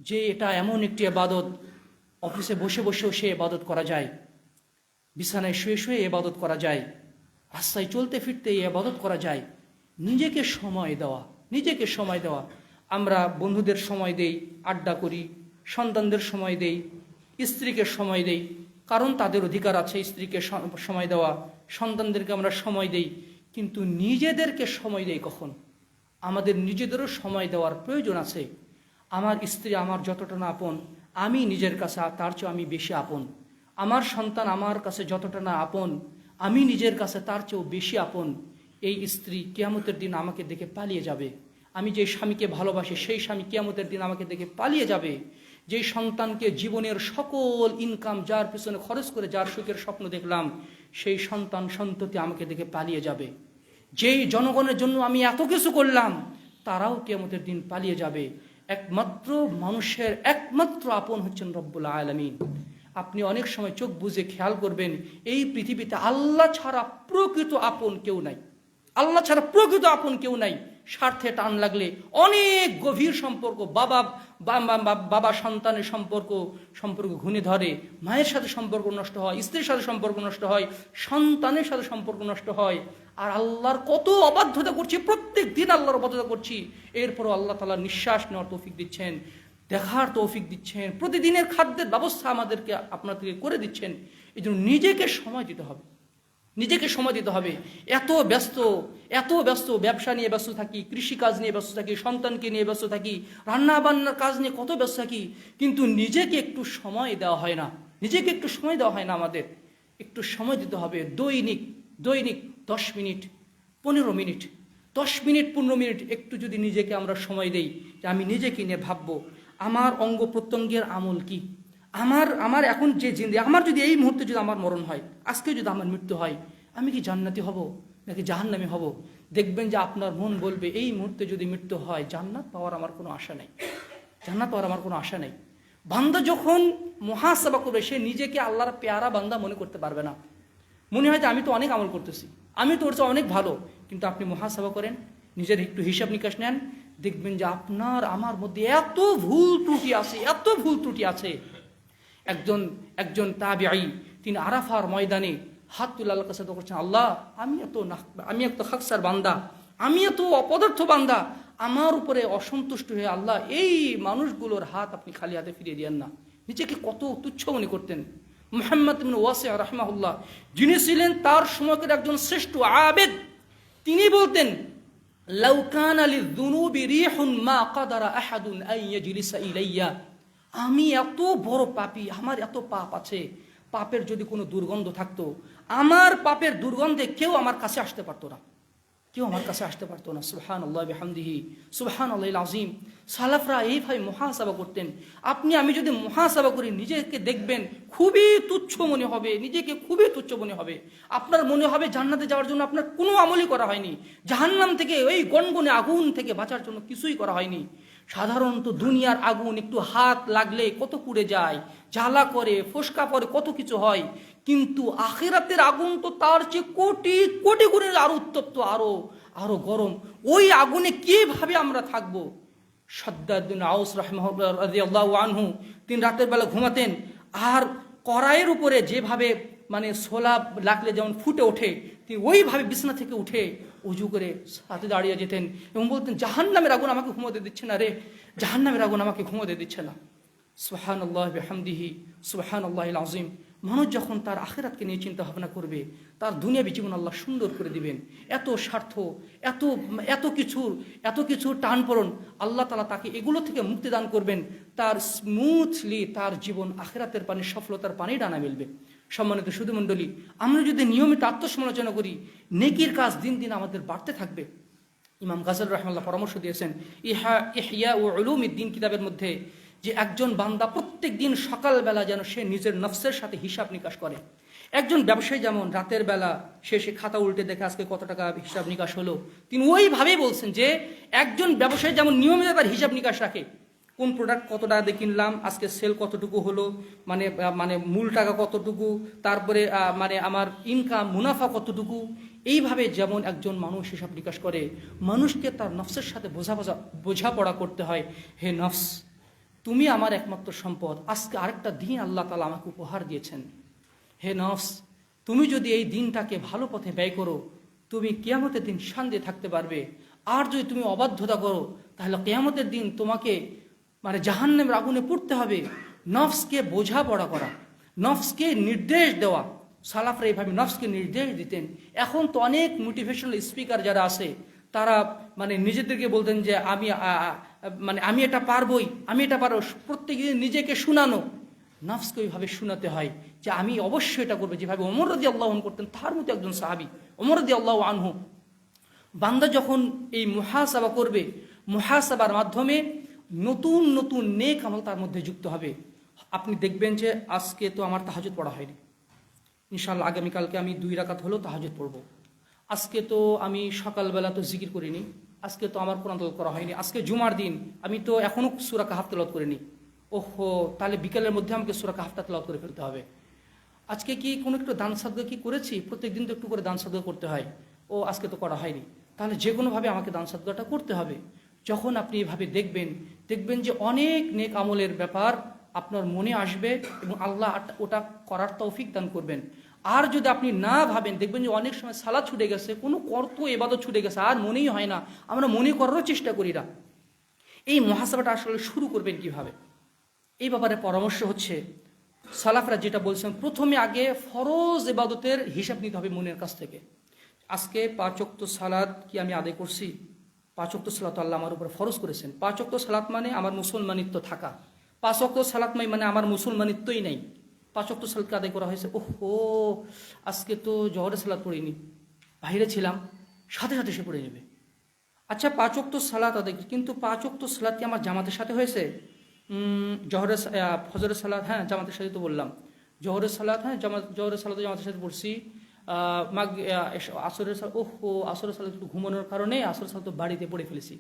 যে এটা এমন একটি ইবাদত অফিসে বসে বসেও সে ইবাদত করা যায়, বিছানায় শুয়ে শুয়ে ইবাদত করা যায়, রাস্তায় চলতে ফিরতে ইবাদত করা যায়। নিজেকে সময় দেওয়া। আমরা বন্ধুদের সময় দেই, আড্ডা করি, সন্তানদের সময় দেই, স্ত্রীকে সময় দেই, কারণ তাদের অধিকার আছে স্ত্রীকে সময় দেওয়া, সন্তানদেরকে আমরা সময় দেই, কিন্তু নিজেদেরকে সময় দেই কখন? আমাদের নিজেদেরও সময় দেওয়ার প্রয়োজন আছে। আমার স্ত্রী আমার যতটা না আপন, আমি নিজের কাছে তার চেয়ে আমি বেশি আপন। আমার সন্তান আমার কাছে যতটা না আপন, আমি নিজের কাছে তার চেয়েও বেশি আপন। এই স্ত্রী কিয়ামতের দিন আমাকে দেখে পালিয়ে যাবে। আমি যে স্বামীকে ভালোবাসি সেই স্বামী কিয়ামতের দিন আমাকে দেখে পালিয়ে যাবে। যেই সন্তানকে জীবনের সকল ইনকাম যার পিছনে খরচ করে যার সুখের স্বপ্ন দেখলাম, সেই সন্তান সন্ততি আমাকে দেখে পালিয়ে যাবে। যেই জনগণের জন্য আমি এত কিছু করলাম, তারাও কিয়ামতের দিন পালিয়ে যাবে। একমাত্র মানুষের একমাত্র আপন হচ্ছেন রব্বুল আলামিন। আপনি অনেক সময় চোখ বুজে খেয়াল করবেন, এই পৃথিবীতে আল্লাহ ছাড়া প্রকৃত আপন কেউ নাই। আল্লাহ ছাড়া প্রকৃত আপন কেউ নাই। স্বার্থে টান লাগলে অনেক গভীর সম্পর্ক, বাবা সন্তানের সম্পর্ক ঘুণে ধরে, মায়ের সাথে সম্পর্ক নষ্ট হয়, স্ত্রীর সাথে সম্পর্ক নষ্ট হয়, সন্তানের সাথে সম্পর্ক নষ্ট হয়। আর আল্লাহর কত অবাধ্যতা করছি, প্রত্যেক দিন আল্লাহর অবাধ্যতা করছি, এরপরও আল্লাহ তাআলা নিঃশ্বাস নেওয়ার তৌফিক দিচ্ছেন, দেখার তৌফিক দিচ্ছেন, প্রতিদিনের খাদ্যের ব্যবস্থা আমাদেরকে আপনাদেরকে করে দিচ্ছেন। এই জন্য নিজেকে সময় দিতে হবে, নিজেকে সময় দিতে হবে। এত ব্যস্ত, ব্যবসা নিয়ে ব্যস্ত থাকি, কৃষিকাজ নিয়ে ব্যস্ত থাকি, সন্তানকে নিয়ে ব্যস্ত থাকি, রান্না বান্নার কাজ নিয়ে কত ব্যস্ত থাকি, কিন্তু নিজেকে একটু সময় দেওয়া হয় না। নিজেকে একটু সময় দেওয়া হয় না। আমাদের একটু সময় দিতে হবে। দৈনিক 10 মিনিট 15 মিনিট, 10 মিনিট 15 মিনিট একটু যদি নিজেকে আমরা সময় দেই, যে আমি নিজেকে নিয়ে ভাববো আমার অঙ্গ প্রত্যঙ্গের আমল কি, আমার এখন যে জিন্দি, আমার যদি এই মুহূর্তে যদি আমার মরণ হয়, আজকে যদি আমার মৃত্যু হয়, আমি কি জান্নাতি হব নাকি জাহান্নামী হব? দেখবেন যে আপনার মন বলবে এই মুহূর্তে যদি মৃত্যু হয়, জান্নাত পাওয়ার আমার কোনো আশা নেই, জান্নাত পাওয়ার আমার কোনো আশা নেই। বান্দা যখন মুহাসাবা করবে, সে নিজেকে আল্লাহর পেয়ারা বান্দা মনে করতে পারবে না। মনে হয় যে আমি তো অনেক আমল করতেছি, আমি তো ওর চেয়ে অনেক ভালো। কিন্তু আপনি মুহাসাবা করেন, নিজের একটু হিসাব নিকাশ নেন, দেখবেন যে আপনার আমার মধ্যে এত ভুল ত্রুটি আছে। একজন তাবিঈ, তিনি আরাফার ময়দানে হাত তুলে আল্লাহর কাছে দোয়া করছেন, আল্লাহ আমি এত খাকসার বান্দা, আমি এত অপদার্থ বান্দা, আমার উপরে অসন্তুষ্ট হয়ে আল্লাহ এই মানুষগুলোর হাত আপনি খালি হাতে ফিরিয়ে দিয়েন না। নিজেকে কত তুচ্ছ মনে করতেন। মুহাম্মদ ইবনে ওয়াসি' রাহিমাহুল্লাহ, যিনি ছিলেন তার সময়কার একজন শ্রেষ্ঠ আবেদ, তিনি বলতেন, লাউ কানা লিযুনুবি রিহুন মা কাদারা আহাদুন আন ইয়াজলিসা ইলাইয়া। আমি এত বড় পাপী, আমার এত পাপ আছে, পাপের যদি কোনো দুর্গন্ধ থাকতো, আমার পাপের দুর্গন্ধে কেউ আমার কাছে আসতে পারতো না, সুবহানাল্লাহ বিহামদিহি, সুবহানাল্লাহিল আযীম। সালাফরা এইভাবে মুহাসাবা করতেন। আমি যদি মুহাসাবা করি, নিজেকে দেখবেন খুবই তুচ্ছ মনে হবে, নিজেকে খুবই তুচ্ছ মনে হবে। আপনার মনে হবে জান্নাতে যাওয়ার জন্য আপনার কোনো আমলই করা হয়নি, জাহান্নাম থেকে ওই গনগনে আগুন থেকে বাঁচার জন্য কিছুই করা হয়নি। সাধারণত দুনিয়ার আগুন একটু হাত লাগলে কত পুড়ে যায়, জ্বালা করে, ফোসকা পরে, কত কিছু হয়। কিন্তু আখিরাতের আগুন তো তার চেয়ে কোটি কোটি গুণের আরো উত্তপ্ত, আরো গরম। ওই আগুনে কিভাবে আমরা থাকবো? শাদ্দাদ বিন আউস রাদিয়াল্লাহু আনহু, তিনি রাতের বেলা ঘুমাতেন, আর কড়াইয়ের উপরে যেভাবে ছোলা লাগলে যেমন ফুটে ওঠে, তিনি ওইভাবে বিছানা থেকে উঠে উজু করে সাথে দাঁড়িয়ে যেতেন এবং বলতেন, জাহান্নামের আগুন আমাকে ঘুমোতে দিচ্ছে না রে, জাহান্নামের আগুন আমাকে ঘুমোতে দিচ্ছে না। সুবহানাল্লাহ বিহামদিহি, সুবহানাল্লাহিল আযীম। মানুষ যখন তার আখিরাতকে নিয়ে চিন্তা ভাবনা করবে, তার দুনিয়াবী জীবন আল্লাহ সুন্দর করে দিবেন। এত স্বার্থ, এত কিছু টানপোড়েন, আল্লাহ তাআলা তাকে এগুলো থেকে মুক্তি দান করবেন। তার স্মুথলি তার জীবন আখিরাতের পানে, সফলতার পানে ডানা মিলবে। সম্মানিত সুধীমণ্ডলী, আমরা যদি নিয়মিত আত্মসমালোচনা করি, নেকির কাজ দিন দিন আমাদের বাড়তে থাকবে। ইমাম গাজ্জালী রাহিমাহুল্লাহ পরামর্শ দিয়েছেন ইহয়া উলুমিদ্দিন কিতাবের মধ্যে, যে একজন বান্দা প্রত্যেক দিন সকালবেলা যেন সে নিজের নফসের সাথে হিসাব নিকাশ করে। একজন ব্যবসায়ী যেমন রাতের বেলা সে খাতা উল্টে দেখে আজকে কত টাকা হিসাব নিকাশ হলো, তিনি ওইভাবেই বলছেন যে একজন ব্যবসায়ী যেমন নিয়মিত তার হিসাব নিকাশ রাখে, কোন প্রোডাক্ট কত টাকা দিয়ে কিনলাম, আজকে সেল কতটুকু হলো, মূল টাকা কতটুকু, তারপরে আমার ইনকাম মুনাফা কতটুকু। এইভাবে যেমন একজন মানুষ হিসাব নিকাশ করে, মানুষকে তার নফসের সাথে বোঝাপড়া করতে হয়। হে নফস, তুমি আমার একমাত্র সম্পদ, আজকে আরেকটা দিন আল্লাহ তাআলা আমাকে উপহার দিয়েছেন। হে নফস, তুমি যদি এই দিনটাকে ভালো পথে ব্যয় করো, তুমি কিয়ামতের দিন শান্তিতে থাকতে পারবে। আর যদি তুমি অবাধ্যতা করো, তাহলে কিয়ামতের দিন তোমাকে জাহান্নামের আগুনে পড়তে হবে। নফসকে বোঝাপড়া করা, নফসকে নির্দেশ দেওয়া, সালাফরা এইভাবে নফসকে নির্দেশ দিতেন। এখন তো অনেক মোটিভেশনাল স্পিকার যারা আছে, তারা নিজেদেরকে বলতেন যে মানে আমি এটা পারবই, আমি এটা পারবো, প্রত্যেকদিন নিজেকে শোনানো, নফসকে ওইভাবে শোনাতে হয় যে আমি অবশ্যই এটা করবো। যেভাবে ওমর রাদিয়াল্লাহু আনহু করতেন, তার মতো একজন সাহাবী ওমর রাদিয়াল্লাহু আনহু। বান্দা যখন এই মুহাসাবা করবে, মুহাসাবার মাধ্যমে নতুন নতুন নেক আমল তার মধ্যে যুক্ত হবে। আপনি দেখবেন যে আজকে তো আমার তাহাজ্জুদ পড়া হয়নি, ইনশাআল্লাহ আগামীকালকে আমি 2 রাকাত হলেও তাহাজ্জুদ পড়ব। আজকে তো আমি সকালবেলা তো জিকির করিনি, আজকে তো আমার কোরআন তেলাওয়াত করা হয়নি, আজকে জুমার দিন আমি তো এখনও সূরা কাহাফ তেলাওয়াত করিনি। ওহো, তাহলে বিকেলের মধ্যে আমাকে সূরা কাহাফটা তেলাওয়াত করে ফেলতে হবে। আজকে কি কোনো একটু দান সাদগা কি করেছি? প্রত্যেকদিন তো একটু করে দান সাদগা করতে হয়, ও আজকে তো করা হয়নি, তাহলে যে কোনোভাবে আমাকে দান সাদগাটা করতে হবে। যখন আপনি এভাবে দেখবেন, দেখবেন যে অনেক নেক আমলের ব্যাপার আপনার মনে আসবে এবং আল্লাহ ওটা করার তৌফিক দান করবেন। আর যদি আপনি না ভাবেন, দেখবেন যে অনেক সময় সালাত ছুটে গেছে, কোনো কর্ত এবাদত ছুটে গেছে, আর মনেই হয় না, আমরা মনে করারও চেষ্টা করি না। এই মুহাসাবাটা আসলে শুরু করবেন কিভাবে? এই ব্যাপারে পরামর্শ হচ্ছে, সালাফরা যেটা বলছেন, প্রথমে আগে ফরজ ইবাদতের হিসাব নিতে হবে মনের কাছ থেকে। আজকে 5 ওয়াক্ত সালাত কি আমি আদায় করছি? 5 ওয়াক্ত সালাত আল্লাহ আমার উপর ফরজ করেছেন। 5 ওয়াক্ত সালাত মানে আমার মুসলমানিত্ব থাকা। 5 ওয়াক্ত সালাত মানে আমার মুসলমানিত্বই নেই। 5 ওয়াক্ত সালাতকে আদায় করা হয়েছে। ওহো, আজকে তো জহরের সালাত পড়িনি, বাইরে ছিলাম, সাথে সাথে সে পড়ে নেবে। আচ্ছা, 5 ওয়াক্ত সালাত আদায়, কিন্তু 5 ওয়াক্ত সালাত কি আমার জামাতের সাথে হয়েছে? ফজরের সালাত, হ্যাঁ জামাতের সাথে তো বললাম। জহরের সালাত, হ্যাঁ জহরের সালাত জামাতের সাথে পড়ছি। আসরের সালাত, ওহো আসরের সালাত একটু ঘুমানোর কারণে আসরের সালাত তো বাড়িতে পড়ে ফেলেছি,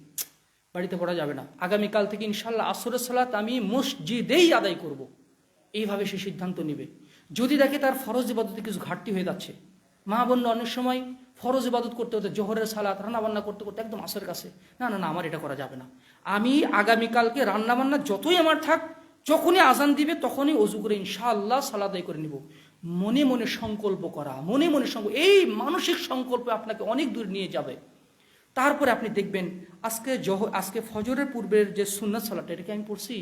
বাড়িতে পড়া যাবে না, আগামীকাল থেকে ইনশাল্লাহ আসরের সালাত আমি মসজিদেই আদায় করব। এইভাবে সে সিদ্ধান্ত নেবে। যদি দেখে তার ফরজ ইবাদতে কিছু ঘাটতি হয়ে যাচ্ছে, মা বোন অনেক সময় ফরজ ইবাদত করতে হতে জোহরের সালাত রান্নাবান্না করতে করতে একদম আসরের কাছে, না না না আমার এটা করা যাবে না, আমি আগামীকালকে রান্নাবান্না যতই আমার থাক, যখনই আজান দিবে তখনই অজু করে ইনশাআল্লাহ সালাত আদায় করে নিব। মনে মনে সংকল্প করা, মনে মনে সংকল্প, এই মানসিক সংকল্প আপনাকে অনেক দূর নিয়ে যাবে। তারপরে আপনি দেখবেন আজকে ফজরের পূর্বের যে সুন্নাত সালাতটা, এটাকে আমি পড়ছি,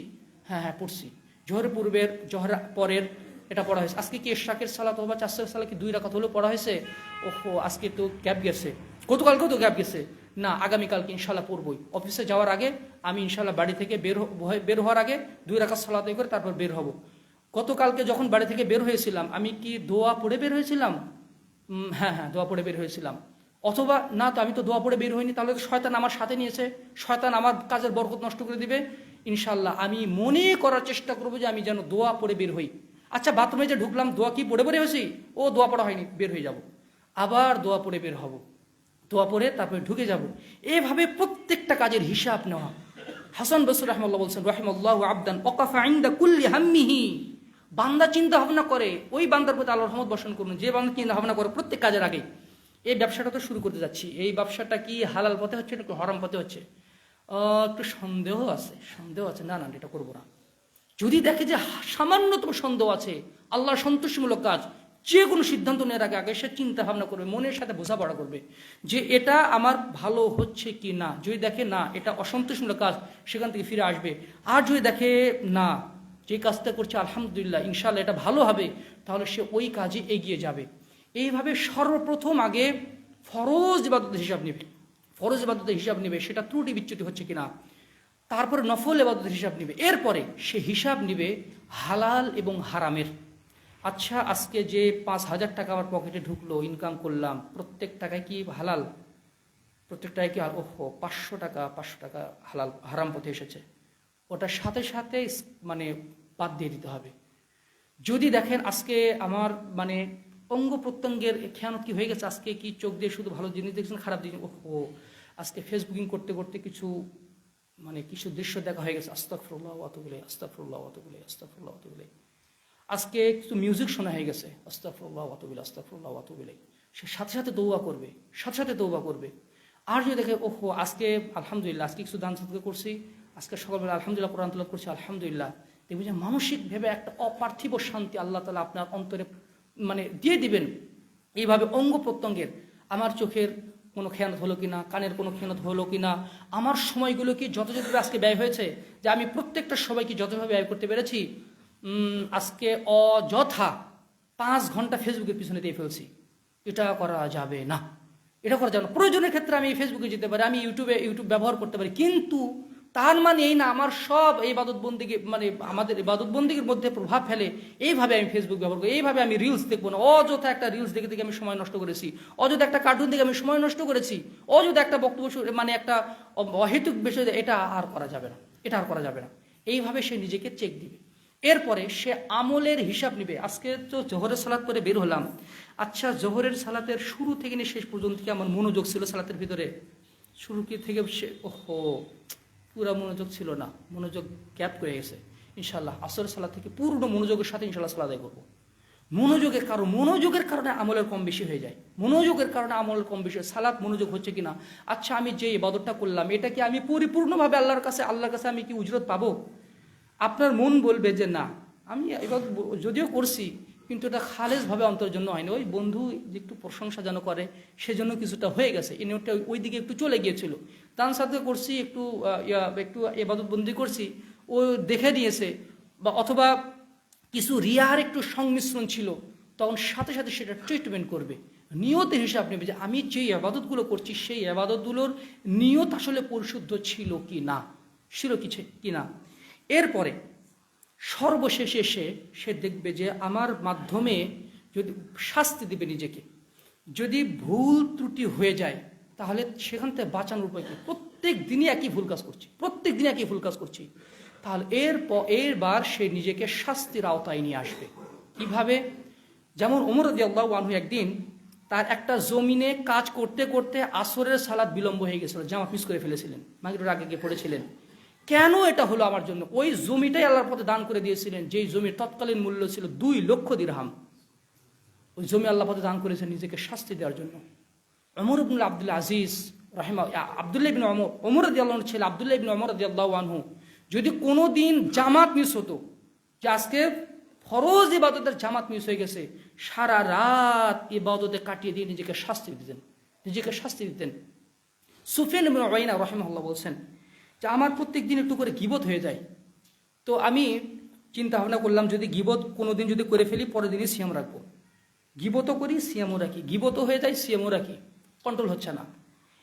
হ্যাঁ হ্যাঁ পড়ছি। জোহরের পূর্বের, জোহর পরের এটা পড়া হয়েছে। আজকে কি ইশরাকের সালাত অথবা চাষের সালাত কি 2 রাকাত হলেও পড়া হয়েছে? ওহো, আজকে তো গ্যাপ গেছে, গতকালকেও তো গ্যাপ গেছে, না আগামীকালকে ইনশাল্লাহ পড়বই। অফিসে যাওয়ার আগে আমি ইনশাল্লাহ বাড়ি থেকে বের হওয়ার আগে 2 রাকাত সালাত আদায় করে তারপর বের হব। গতকালকে যখন বাড়ি থেকে বের হয়েছিলাম, আমি কি দোয়া পড়ে বের হয়েছিলাম? হ্যাঁ হ্যাঁ দোয়া পড়ে বের হয়েছিলাম। অথবা না, তো আমি তো দোয়া পড়ে বের হইনি, তাহলে তো শয়তান আমার সাথে নিয়েছে, শয়তান আমার কাজের বরকত নষ্ট করে দিবে। ইনশাল্লাহ আমি মনে করার চেষ্টা করবো যে আমি যেন দোয়া পড়ে বের হই। আচ্ছা, বাথরুমে যে ঢুকলাম, দোয়া কি পড়ে বের হয়েছি? ও দোয়া পড়া হয়নি, বের হয়ে যাব, আবার দোয়া পড়ে বের হব, দোয়া পড়ে তারপরে ঢুকে যাব। এভাবে প্রত্যেকটা কাজের হিসাব নেওয়া। হাসান বসরি রাহিমাহুল্লাহ বলছেন, রাহিমাল্লাহু আবদান ওয়াকাফা ইনদা কুল্লি হাম্মিহি, বান্দা চিন্তা ভাবনা করে, ওই বান্দার প্রতি আল্লাহর রহমত বর্ষণ করুন যে বান্দা চিন্তা ভাবনা করে প্রত্যেক কাজের আগে। এই ব্যবসাটা তো শুরু করতে যাচ্ছি, এই ব্যবসাটা কি হালাল পথে হচ্ছে নাকি হারাম পথে হচ্ছে? একটু সন্দেহ আছে, না না এটা করবো না। যদি দেখে যে সামান্যতম সন্দেহ আছে, আল্লাহর সন্তুষ্টিমূলক কাজ, যে কোনো সিদ্ধান্ত নেওয়ার আগে সে চিন্তা ভাবনা করবে, মনের সাথে বোঝাপড়া করবে যে এটা আমার ভালো হচ্ছে কি না। যদি দেখে না এটা অসন্তোষমূলক কাজ, সেখান থেকে ফিরে আসবে। আর যদি দেখে না, যে কাজটা করছে আলহামদুলিল্লাহ ইনশাআল্লাহ এটা ভালো হবে, তাহলে সে ওই কাজে এগিয়ে যাবে। এইভাবে সর্বপ্রথম আগে ফরজ ইবাদতের হিসাব নেবে, সেটা ত্রুটি বিচ্যুতি হচ্ছে কিনা। তারপরে নফল ইবাদতের হিসাব নিবে, এরপরে সে হিসাব নিবে হালাল এবং হারামের। আচ্ছা, আজকে যে 5,000 টাকা আমার পকেটে ঢুকলো, ইনকাম করলাম, প্রত্যেক টাকায় কি হালাল? প্রত্যেক টাকায় কি? ওহো, 500 টাকা হালাল হারাম পথে এসেছে, ওটার সাথে সাথে মানে বাদ দিয়ে দিতে হবে। যদি দেখেন আজকে আমার মানে অঙ্গ প্রত্যঙ্গের খেয়ানত কি হয়ে গেছে, আজকে কি চোখ দিয়ে শুধু ভালো জিনিস দেখছেন, খারাপ জিনিস, ওহো আজকে ফেসবুকিং করতে করতে কিছু দৃশ্য দেখা হয়ে গেছে, আস্তাগফিরুল্লাহ ওয়া আতুবু ইলাইহি, আস্তাগফিরুল্লাহ ওয়া আতুবু ইলাইহি, আস্তাগফিরুল্লাহ ওয়া আতুবু ইলাইহি। আজকে কিছু মিউজিক শোনা হয়ে গেছে, আস্তাগফিরুল্লাহ ওয়া আতুবু ইলাইহি, আস্তাগফিরুল্লাহ ওয়া আতুবু ইলাইহি। সে সাথে সাথে তওবা করবে। আর যদি দেখে ওহো আজকে আলহামদুলিল্লাহ, আজকে কিছু দান সদকা করছি, আজকে সকালবেলা আলহামদুলিল্লাহ কোরআন তেলাওয়াত করছি, আলহামদুলিল্লাহ, দেখবেন যে মানসিকভাবে একটা অপার্থিব শান্তি আল্লাহ তাআলা আপনার অন্তরে দিয়ে দিবেন। এইভাবে অঙ্গ প্রত্যঙ্গের, আমার চোখের কোনো খেয়ানত হলো কিনা, কানের কোনো খেয়ানত হলো কিনা, আমার সময়গুলো কি যথাযথভাবে আজকে ব্যয় হয়েছে, যে আমি প্রত্যেকটা সময় কি যথাযথভাবে ব্যয় করতে পেরেছি। আজকে অযথা 5 ঘন্টা ফেসবুকের পিছনে দিয়ে ফেলছি, এটা করা যাবে না। প্রয়োজনের ক্ষেত্রে আমি ফেসবুকে যেতে পারি, আমি ইউটিউব ব্যবহার করতে পারি, কিন্তু তার মানে এই না আমার সব এই ইবাদত বন্দিকে মানে আমাদের ইবাদত বন্দিগির মধ্যে প্রভাব ফেলে এইভাবে আমি ফেসবুক ব্যবহার করি, এইভাবে আমি রিলস দেখবো না, অযথা একটা রিলস দেখে দেখে আমি সময় নষ্ট করেছি, অযথা একটা কার্টুন দেখে আমি সময় নষ্ট করেছি, অযথা একটা বক্তব্য মানে একটা অহেতুক বিষয়, এটা আর করা যাবে না, এটা আর করা যাবে না। এইভাবে সে নিজেকে চেক দিবে। এরপরে সে আমলের হিসাব নিবে। আজকে তো জোহরের সালাত করে বের হলাম, আচ্ছা জোহরের সালাতের শুরু থেকে নিয়ে শেষ পর্যন্ত কি আমার মনোযোগ ছিল সালাতের ভিতরে? শুরু কি থেকে ওহো পুরা মনোযোগ ছিল না, মনোযোগ গ্যাপ করে গেছে। ইনশাল্লাহ আসর সালাত থেকে পূর্ণ মনোযোগের সাথে ইনশাল্লাহ সালাত আদায় করবো। মনোযোগের কারণে আমলের কম বেশি হয়ে যায়, মনোযোগের কারণে আমলের কম বেশি হয়। সালাত মনোযোগ হচ্ছে কিনা, আচ্ছা আমি যে ইবাদতটা করলাম এটা কি আমি পরিপূর্ণভাবে আল্লাহর কাছে আমি কি উজরত পাবো? আপনার মন বলবে যে না, আমি এবার যদিও করছি কিন্তু এটা খালেজভাবে অন্তরের জন্য হয়নি, ওই বন্ধু একটু প্রশংসা যেন করে সেজন্য কিছুটা হয়ে গেছে, এই নোটটা ওই দিকে একটু চলে গিয়েছিল, তার সাথে করছি একটু একটু এবাদত বন্দি করছি, ও দেখে নিয়েছে, বা অথবা কিছু রিয়ার একটু সংমিশ্রণ ছিল, তখন সাথে সাথে সেটা ট্রিটমেন্ট করবে, নিয়তের হিসাব নেবে যে আমি যে আবাদতগুলো করছি সেই আবাদতগুলোর নিয়ত আসলে পরিশুদ্ধ ছিল কি না, কি না। এরপরে সর্বশেষে সে দেখবে যে আমার মাধ্যমে যদি শাস্তি দিবে নিজেকে, যদি ভুল ত্রুটি হয়ে যায় তাহলে সেখান থেকে বাঁচানোর উপায় কি? প্রত্যেক দিনই একই ভুল কাজ করছি, তাহলে এরবার সে নিজেকে শাস্তির আওতায় নিয়ে আসবে। কিভাবে? যেমন ওমর রাদিয়াল্লাহু আনহু একদিন তার একটা জমিনে কাজ করতে করতে আসরের সালাত বিলম্ব হয়ে গেছিল, জামাত মিস করে ফেলেছিলেন, মাগরিবের আগে গিয়ে পড়েছিলেন। কেন এটা হলো আমার জন্য? ওই জমিটাই আল্লাহর পথে দান করে দিয়েছিলেন, যেই জমির তৎকালীন মূল্য ছিল 2 লক্ষ দিরহাম। ওই জমি আল্লাহ পথে দান করেছেন নিজেকে শাস্তি দেওয়ার জন্য। ওমর ইবনে আব্দুল আজিজ আব্দুল্লাহ ইবনে ওমর রাদিয়াল্লাহু আনহু ছেলে আব্দুল্লাহ ইবনে ওমর রাদিয়াল্লাহু আনহু যদি কোনো দিন জামাত মিস হতো, যে আজকে ফরজ ইবাদতের জামাত মিস হয়ে গেছে, সারা রাত ইবাদতে কাটিয়ে দিয়ে নিজেকে শাস্তি দিতেন। সুফিয়ান ইবনে উয়াইনা রাহিমাহুল্লাহ বলছেন যে আমার প্রত্যেক দিন একটু করে গীবত হয়ে যায়, তো আমি চিন্তা ভাবনা করলাম যদি গীবত কোনোদিন যদি করে ফেলি পরের দিনই সিয়াম রাখবো, গীবতও করি সিয়ামও রাখি, গীবতও হয়ে যায় সিয়ামও রাখি, কন্ট্রোল হচ্ছে না।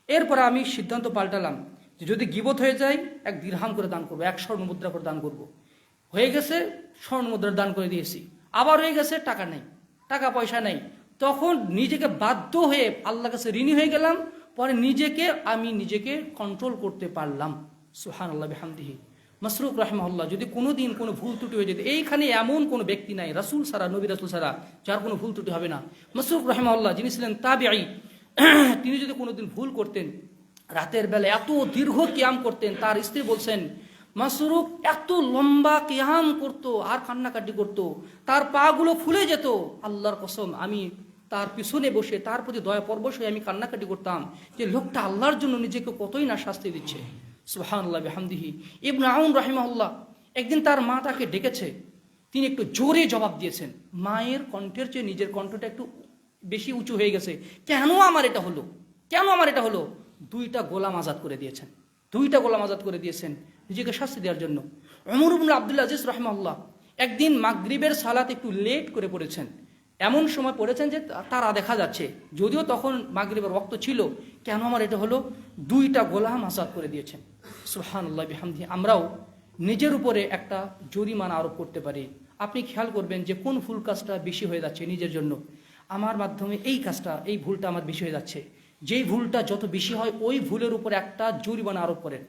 এরপরে আমি সিদ্ধান্ত পাল্টালাম যে যদি গীবত হয়ে যায় 1 দিরহাম করে দান করবো, 1 স্বর্ণ মুদ্রা করে দান করব। হয়ে গেছে স্বর্ণ মুদ্রার দান করে দিয়েছি, আবার হয়ে গেছে টাকা পয়সা নেই, তখন নিজেকে বাধ্য হয়ে আল্লাহর কাছে ঋণী হয়ে গেলাম, পরে নিজেকে কন্ট্রোল করতে পারলাম। সুবহানাল্লাহ বিহামদিহি। মাসরুক রাহিমাহুল্লাহ যদি কোনোদিন কোনো ভুল ত্রুটি হয়ে যেত, এইখানে এমন কোনো ব্যক্তি নাই রাসূল ছাড়া, নবী রাসূল ছাড়া যার কোনো ভুল ত্রুটি হবে না। মাসরুক রাহিমাহুল্লাহ যিনি ছিলেন তাবিঈ, তিনি যদি কোনোদিন ভুল করতেন, রাতের বেলা এত দীর্ঘ কিয়াম করতেন, তার স্ত্রী বলছেন মাসরুক এত লম্বা কিয়াম করতো আর কান্নাকাটি করতো, তার পা গুলো ফুলে যেত, আল্লাহর কসম আমি তার পিছনে বসে তার প্রতি দয়া পরবশ হয়ে আমি কান্নাকাটি করতাম যে লোকটা আল্লাহর জন্য নিজেকে কতই না শাস্তি দিচ্ছে। সুবহানাল্লাহ বিহামদিহি। ইবনে আউন রাহিমাহুল্লাহ একদিন তার মা তাকে ডেকেছে, তিনি একটু জোরে জবাব দিয়েছেন, মায়ের কণ্ঠের চেয়ে নিজের কণ্ঠটা একটু বেশি উঁচু হয়ে গেছে, কেন আমার এটা হলো? 2টা গোলাম আজাদ করে দিয়েছেন নিজেকে শাস্তি দেওয়ার জন্য। ওমর ইবনে আব্দুল আজিজ রাহিমাহুল্লাহ একদিন মাগরিবের সালাত একটু লেট করে পড়েছেন, এমন সময় পড়েছেন যে তারা দেখা যাচ্ছে, যদিও তখন মাগরিবের ওয়াক্ত ছিল, কেন আমার এটা হলো? 2টা গোলাম আজাদ করে দিয়েছেন। সুবহানাল্লাহ বিহামদিহি। আমরাও নিজের উপরে একটা জরিমানা আরোপ করতে পারি। আপনি খেয়াল করবেন যে কোন ভুল কাজটা বেশি হয়ে যাচ্ছে নিজের জন্য, আমার মাধ্যমে এই ভুলটা আমার বেশি হয়ে যাচ্ছে, যেই ভুলটা যত বেশি হয় ওই ভুলের উপর একটা জরিমানা আরোপ করেন।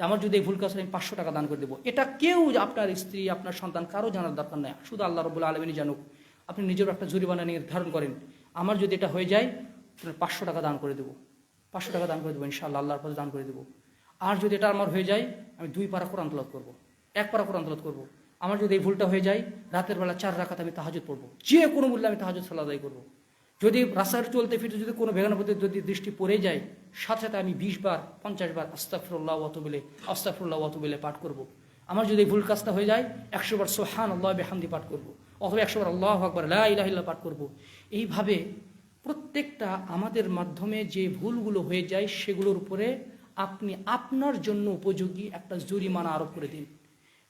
আমার যদি এই ভুল কাজ আমি 500 টাকা দান করে দেবো, এটা কেউ আপনার স্ত্রী আপনার সন্তান কারো জানার দরকার নেই, শুধু আল্লাহ রাব্বুল আলামিনই জানুক। আপনি নিজের একটা জরিমানা নির্ধারণ করেন, আমার যদি এটা হয়ে যায় তাহলে 500 টাকা দান করে দেবো, ইনশাআল্লাহ আল্লাহর পথে দান করে দেবো। আর যদি এটা আমার হয়ে যায় আমি 2 পারা কোরআন তেলাওয়াত করবো, 1 পারা কোরআন তেলাওয়াত করবো। আমার যদি এই ভুলটা হয়ে যায় রাতের বেলা 4 রাকাত আমি তাহাজ্জুদ পড়বো, যে কোনো মূল্যে আমি তাহাজ্জুদ সালাত আদায় করবো। যদি রাস্তায় চলতে ফিরতে যদি কোনো বেগানোর প্রতি যদি দৃষ্টি পড়ে যায়, সাথে সাথে আমি 20 বার 50 বার আস্তাগফিরুল্লাহ ওয়া আতুবু ইলাইহি পাঠ করবো। আমার যদি ভুল কাজটা হয়ে যায় 100 বার সুবহানাল্লাহ বিহামদি পাঠ করবো, অথবা 100 বার আল্লাহু আকবার লা ইলাহা ইল্লাল্লাহ পাঠ করবো। এইভাবে প্রত্যেকটা আমাদের মাধ্যমে যে ভুলগুলো হয়ে যায় সেগুলোর উপরে আপনি আপনার জন্য উপযোগী একটা জরিমানা আরোপ করে দিন,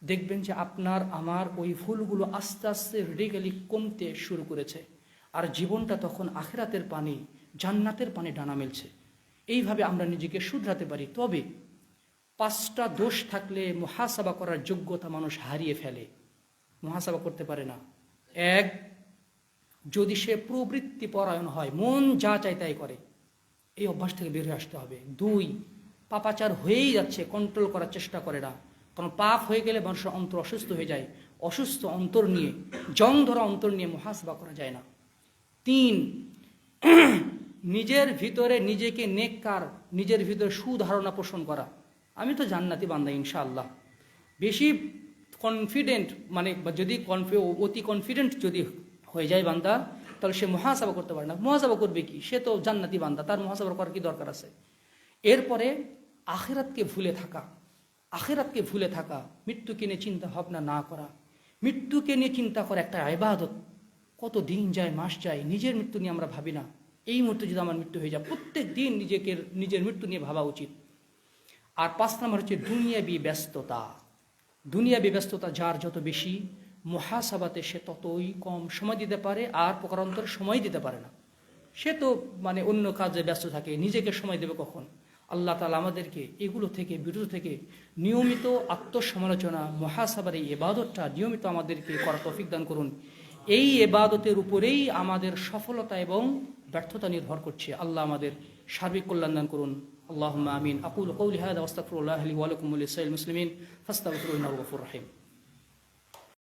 দেখবেন যে আপনার আমার ওই ভুলগুলো আস্তে আস্তে রেডিক্যালি কমতে শুরু করেছে, আর জীবনটা তখন আখিরাতের পানি জান্নাতের পানি ডানা মেলছে। এইভাবে আমরা নিজেকে শুধরাতে পারি। তবে 5টা দোষ থাকলে মুহাসাবা করার যোগ্যতা মানুষ হারিয়ে ফেলে, মুহাসাবা করতে পারে না। 1, যদি সে প্রবৃত্তি পরায়ণ হয়, মন যা চায় তাই করে, এই অভ্যাস থেকে বের হয়ে আসতে হবে। 2, পাপাচার হয়েই যাচ্ছে, কন্ট্রোল করার চেষ্টা করে না, কারণ পাপ হয়ে গেলে মানুষের অন্তর অসুস্থ হয়ে যায়। অসুস্থ অন্তর নিয়ে, জং ধরা অন্তর নিয়ে মুহাসাবা করা যায় না। 3, নিজের ভিতরে নিজেকে নেককার, নিজের ভিতরে সুধারণা পোষণ করা, আমি তো জান্নাতি বান্দা ইনশাআল্লাহ। বেশি কনফিডেন্ট মানে যদি অতি কনফিডেন্ট যদি হয়ে যায় বান্দা, তাহলে সে মুহাসাবা করতে পারে না। মুহাসাবা করবে কি? সে তো জান্নাতি বান্দা, তার মুহাসাবা করার কি দরকার আছে? এরপরে আখিরাতকে ভুলে থাকা, আখিরাতকে ভুলে থাকা, মৃত্যুকে নিয়ে চিন্তা ভাবনা না করা। মৃত্যুকে নিয়ে চিন্তা করা একটা ইবাদত। কত দিন যায়, মাস যায়, নিজের মৃত্যু নিয়ে আমরা ভাবি না। এই মুহূর্তে যদি আমার মৃত্যু হয়ে যায়, প্রত্যেক দিন নিজের মৃত্যু নিয়ে ভাবা উচিত। আর 5 নম্বর হচ্ছে দুনিয়াবি ব্যস্ততা। দুনিয়াবি ব্যস্ততা যার যত বেশি, মুহাসাবাতে সে ততই কম সময় দিতে পারে, আর প্রকারান্তরে সময় দিতে পারে না। সে তো মানে অন্য কাজে ব্যস্ত থাকে, নিজেকে সময় দেবে কখন? আল্লাহ তাআলা আমাদেরকে এগুলো থেকে, বিরত থেকে নিয়মিত আত্মসমালোচনা, মুহাসাবার এই ইবাদতটা নিয়মিত আমাদেরকে করার তৌফিক দান করুন। এই ইবাদতের উপরেই আমাদের সফলতা এবং ব্যর্থতা নির্ভর করছে। আল্লাহ আমাদের সার্বিক কল্যাণ দান করুন। আল্লাহুম্মা আমিন। আকুলু কওলি হাযা ওয়াস্তাগফিরুল্লাহ লি ওয়া লাকুম ওয়া লিসাইরিল মুসলিমিন ফাস্তাগফিরুহু ইন্নাহু গফুরুর রহিম।